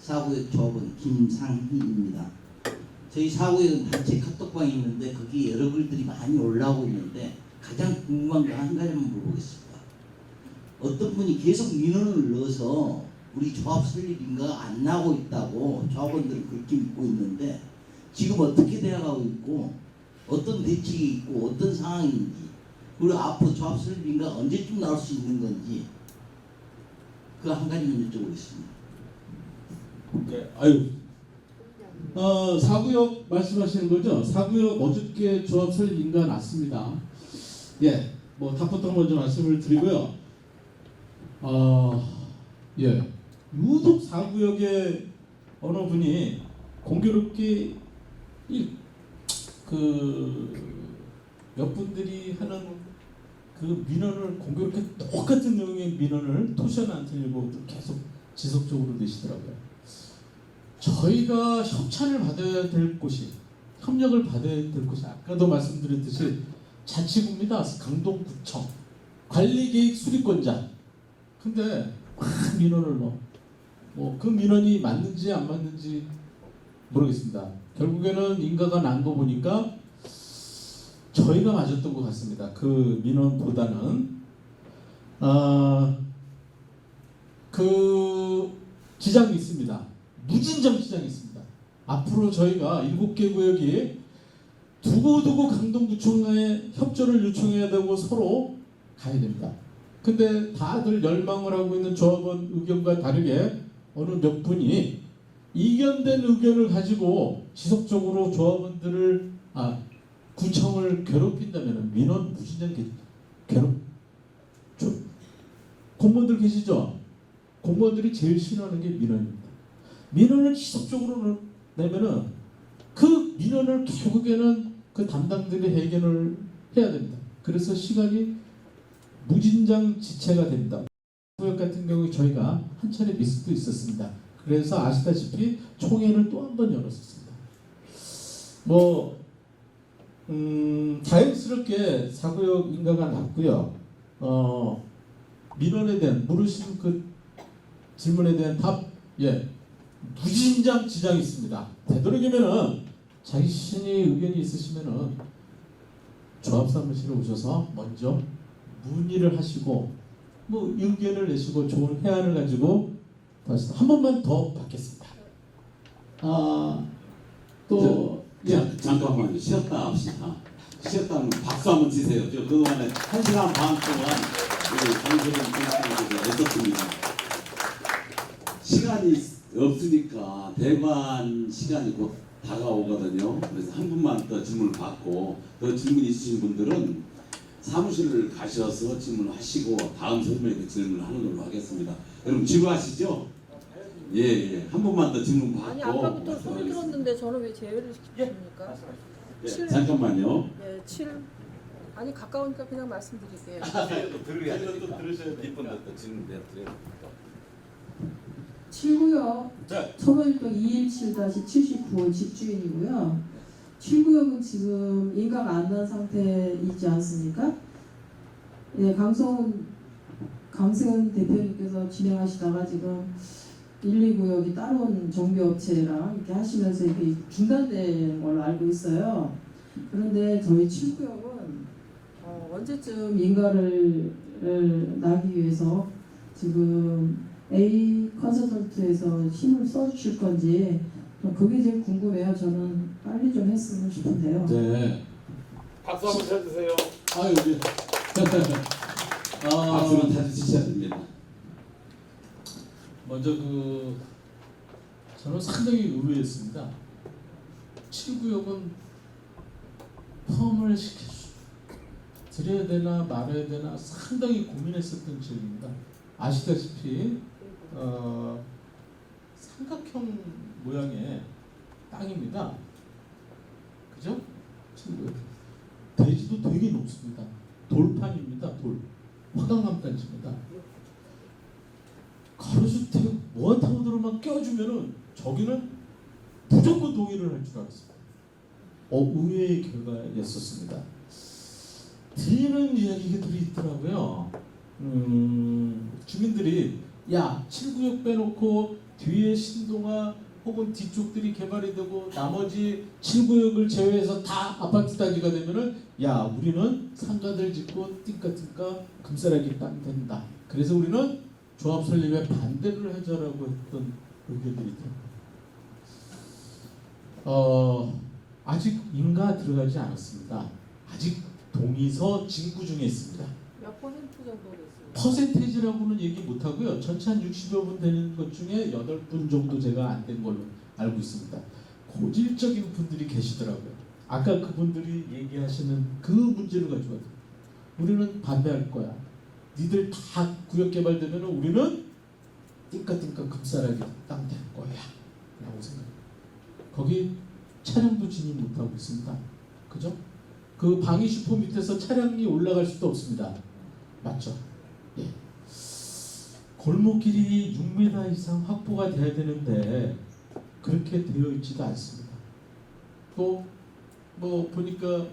Speaker 5: 4구역 조합원 김상희입니다. 저희 4구역은 단체 카톡방이 있는데 거기에 여러 글들이 많이 올라오고 있는데 가장 궁금한 거 한 가지만 물어보겠습니다. 어떤 분이 계속 민원을 넣어서 우리 조합 설립 인가가 안 나오고 있다고 조합원들은 그렇게 믿고 있는데 지금 어떻게 되어가고 있고 어떤 대책이 있고 어떤 상황인지 그리고 앞으로 조합 설립 인가가 언제쯤 나올 수 있는 건지 그 한 가지만 여쭤보겠습니다.
Speaker 3: 네, 4구역 말씀하시는 거죠? 4구역 어저께 조합 설립 인가 났습니다. 예, 뭐 답부터 먼저 말씀을 드리고요. 예, 유독 4구역의 어느 분이 공교롭게 몇 분들이 하는 그 민원을 공교롭게 똑같은 내용의 민원을 토시는 안 틀리고 계속 지속적으로 내시더라고요. 저희가 협찬을 받아야 될 곳이 협력을 받아야 될 곳이 아까도 말씀드렸듯이 자치구입니다. 강동구청 관리계획 수립권자. 근데 민원을 그 민원이 맞는지 안 맞는지 모르겠습니다. 결국에는 인가가 난 거 보니까 저희가 맞았던 것 같습니다. 그 민원보다는 그 지장이 있습니다. 무진장 지장이 있습니다. 앞으로 저희가 7개 구역이 두고두고 강동구청에 협조를 요청해야 되고 서로 가야 됩니다. 근데 다들 열망을 하고 있는 조합원 의견과 다르게 어느 몇 분이 이견된 의견을 가지고 지속적으로 조합원들을 구청을 괴롭힌다면 민원 무진장 괴롭 좀 공무원들 계시죠? 공무원들이 제일 싫어하는 게 민원입니다. 민원을 지속적으로 내면은 그 민원을 결국에는 그 담당들이 해결을 해야 됩니다. 그래서 시간이 무진장 지체가 됩니다. 구역 같은 경우에 저희가 한 차례 미스도 있었습니다. 그래서 아시다시피 총회를 또 한 번 열었었습니다. 자연스럽게 사구역 인가가 났고요. 민원에 대한 물으신 그 질문에 대한 답, 무진장 지장이 있습니다. 되도록이면은 자신이 의견이 있으시면은 조합 사무실에 오셔서 먼저 문의를 하시고 의견을 내시고 좋은 해안을 가지고 다시 한 번만 더 받겠습니다.
Speaker 1: 잠깐만요. 쉬었다 합시다. 쉬었다면 박수 한번 치세요. 저 그동안에 1시간 반 동안 우리 강소연 교수님께서 애썼습니다. 시간이 없으니까 대관 시간이 곧 다가오거든요. 그래서 한 분만 더 질문을 받고 더 질문 있으신 분들은 사무실을 가셔서 질문하시고 다음 선생님에게 질문을 하는 걸로 하겠습니다. 여러분 지루하시죠? 예. 한 번만 더 질문 받고.
Speaker 6: 아니 아까부터 소리 들었는데 저는 왜 제외를 시키십니까?
Speaker 1: 예, 잠깐만요.
Speaker 6: 네, 7. 아니 가까우니까 그냥 말씀드릴게요.
Speaker 1: 들으셔야 이쁜데 또 질문 드려요.
Speaker 7: 7구역 서울동 217-79호 집주인이고요. 7구역은 지금 인가가 안 난 상태이지 않습니까? 네, 강승은 대표님께서 진행하시다가 지금 1, 2구역이 따로온 정비업체랑 이렇게 하시면서 이렇게 중단된 걸로 알고 있어요. 그런데 저희 7구역은 언제쯤 인가를 나기 위해서 지금 A 컨설턴트에서 힘을 써주실 건지 그게 제일 궁금해요. 저는 빨리 좀 했으면 싶은데요.
Speaker 3: 네.
Speaker 2: 박수 한번 쳐주세요.
Speaker 3: 여기.
Speaker 1: 박수는 찾으셔야 됩니다.
Speaker 3: 먼저 저는 상당히 의외였습니다. 7구역은 펌을 드려야 되나 말아야 되나 상당히 고민했었던 지역입니다. 아시다시피 삼각형 모양의 땅입니다. 그죠? 7구역. 대지도 되게 높습니다. 돌판입니다. 화강암 단지입니다. 가로주택 모아타운으로만 껴주면은 저기는 무조건 동의를 할 줄 알았습니다. 의외의 결과였었습니다. 들리는 이야기들이 있더라고요. 주민들이 7구역 빼놓고 뒤에 신동아 혹은 뒤쪽들이 개발이 되고 나머지 7구역을 제외해서 다 아파트 단지가 되면은 우리는 상가들 짓고 띵까띵까 금싸라기 땅 된다. 그래서 우리는 조합 설립에 반대를 하자라고 했던 의견들이 있더라고요. 아직 인가 들어가지 않았습니다. 아직 동의서 진구 중에 있습니다.
Speaker 6: 몇 퍼센트 정도 됐어요?
Speaker 3: 퍼센테이지라고는 얘기 못하고요. 전체 한 60여 분 되는 것 중에 8분 정도 제가 안 된 걸로 알고 있습니다. 고질적인 분들이 계시더라고요. 아까 그분들이 얘기하시는 그 문제를 가지고 우리는 반대할 거야. 니들 다 구역 개발되면 우리는 띵까띵까 금싸라기 땅 될 거야 라고 생각해요. 거기 차량도 진입 못하고 있습니다. 그죠? 그 방위 슈퍼 밑에서 차량이 올라갈 수도 없습니다. 맞죠? 예. 골목길이 6m 이상 확보가 돼야 되는데 그렇게 되어 있지도 않습니다. 또 보니까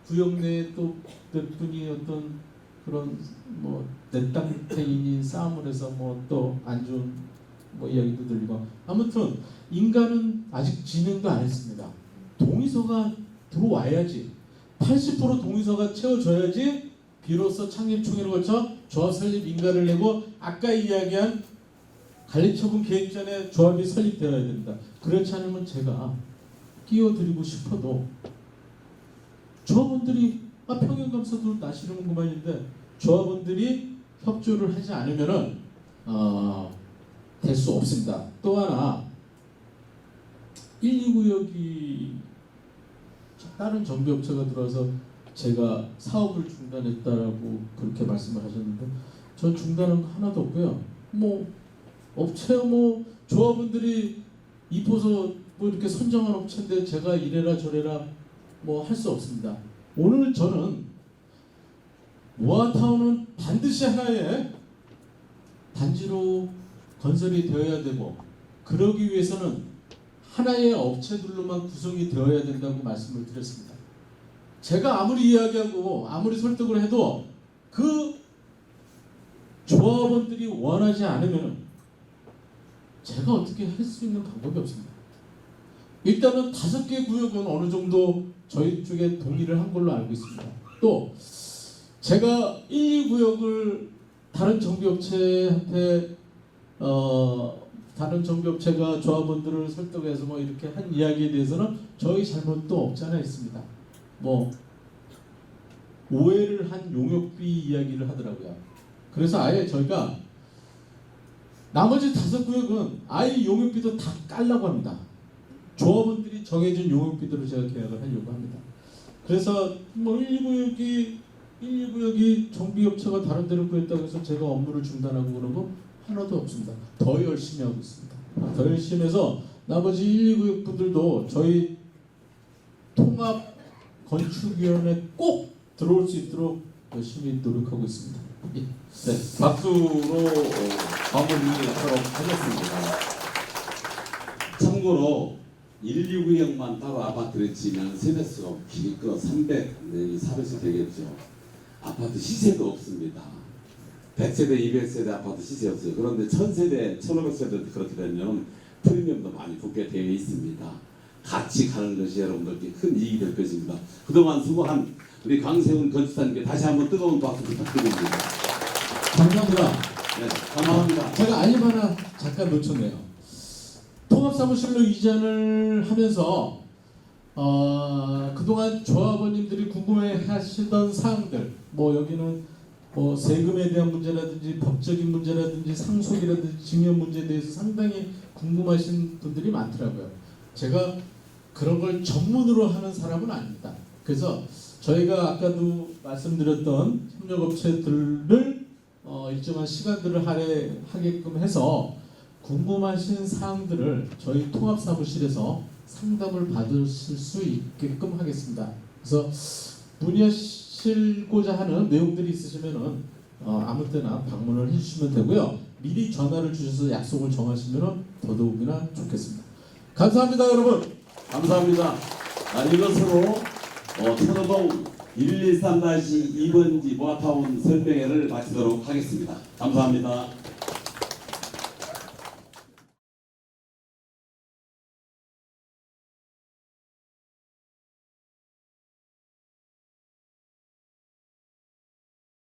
Speaker 3: 구역 내에 또 몇 분이 어떤 그런 내 땅태인이 싸움을 해서 또 안 좋은 이야기도 들리고 아무튼 인가는 아직 진행도 안 했습니다. 동의서가 들어와야지 80% 동의서가 채워져야지 비로소 창립총회를 거쳐 조합 설립 인가를 내고 아까 이야기한 관리처분 계획전에 조합이 설립되어야 됩니다. 그렇지 않으면 제가 끼워드리고 싶어도 조합원들이 평형감사도 나시는 그만인데 조합원들이 협조를 하지 않으면은 될 수 없습니다. 또 하나 1, 2구역이 다른 정비업체가 들어와서 제가 사업을 중단했다라고 그렇게 말씀을 하셨는데 전 중단한 거 하나도 없고요. 뭐 업체 뭐 조합원들이 이포서 뭐 이렇게 선정한 업체인데 제가 이래라 저래라 뭐 할 수 없습니다. 오늘 저는 모아타운은 반드시 하나의 단지로 건설이 되어야 되고 그러기 위해서는 하나의 업체들로만 구성이 되어야 된다고 말씀을 드렸습니다. 제가 아무리 이야기하고 아무리 설득을 해도 그 조합원들이 원하지 않으면 제가 어떻게 할 수 있는 방법이 없습니다. 일단은 5개 구역은 어느 정도 저희 쪽에 동의를 한 걸로 알고 있습니다. 또 제가 1, 2구역을 다른 정비업체한테 다른 정비업체가 조합원들을 설득해서 뭐 이렇게 한 이야기에 대해서는 저희 잘못도 없지 않아 있습니다. 뭐 오해를 한 용역비 이야기를 하더라고요. 그래서 아예 저희가 나머지 5구역은 아예 용역비도 다 깔라고 합니다. 조합원들이 정해준 용역비대로 제가 계약을 하려고 합니다. 그래서 뭐 1, 2구역이 정비업체가 다른 데로 구했다고 해서 제가 업무를 중단하고 그런 거 하나도 없습니다. 더 열심히 하고 있습니다. 더 열심히 해서 나머지 1, 2구역 분들도 저희 통합 건축위원회 꼭 들어올 수 있도록 열심히 노력하고 있습니다. 예.
Speaker 1: 네, 박수로 마무리하도록 하겠습니다. 참고로 1, 2구역만 따로 아파트를 지면 세대수가 기껏 300 내지 400씩 되겠죠. 아파트 시세도 없습니다. 100세대, 200세대 아파트 시세 없어요. 그런데 1000세대, 1500세대 그렇게 되면 프리미엄도 많이 붙게 되어 있습니다. 같이 가는 것이 여러분들께 큰 이익이 될 것입니다. 그동안 수고한 우리 강세훈 건축사님께 다시 한번 뜨거운 박수 부탁드립니다.
Speaker 3: 감사합니다.
Speaker 1: 네, 감사합니다.
Speaker 3: 제가 알림 하나 잠깐 놓쳤네요. 통합사무실로 이전을 하면서 그동안 조합원님들이 궁금해하시던 사항들, 뭐 여기는 뭐 세금에 대한 문제라든지 법적인 문제라든지 상속이라든지 증여 문제에 대해서 상당히 궁금하신 분들이 많더라고요. 제가 그런 걸 전문으로 하는 사람은 아닙니다. 그래서 저희가 아까도 말씀드렸던 협력업체들을 일정한 시간들을 할애하게끔 해서 궁금하신 사항들을 저희 통합사무실에서 상담을 받으실 수 있게끔 하겠습니다. 그래서 문의하시고자 하는 내용들이 있으시면은 아무 때나 방문을 해주시면 되고요. 미리 전화를 주셔서 약속을 정하시면 더더욱이나 좋겠습니다. 감사합니다, 여러분.
Speaker 1: 감사합니다. 이것으로 천호동 113-2번지 모아타운 설명회를 마치도록 하겠습니다. 감사합니다.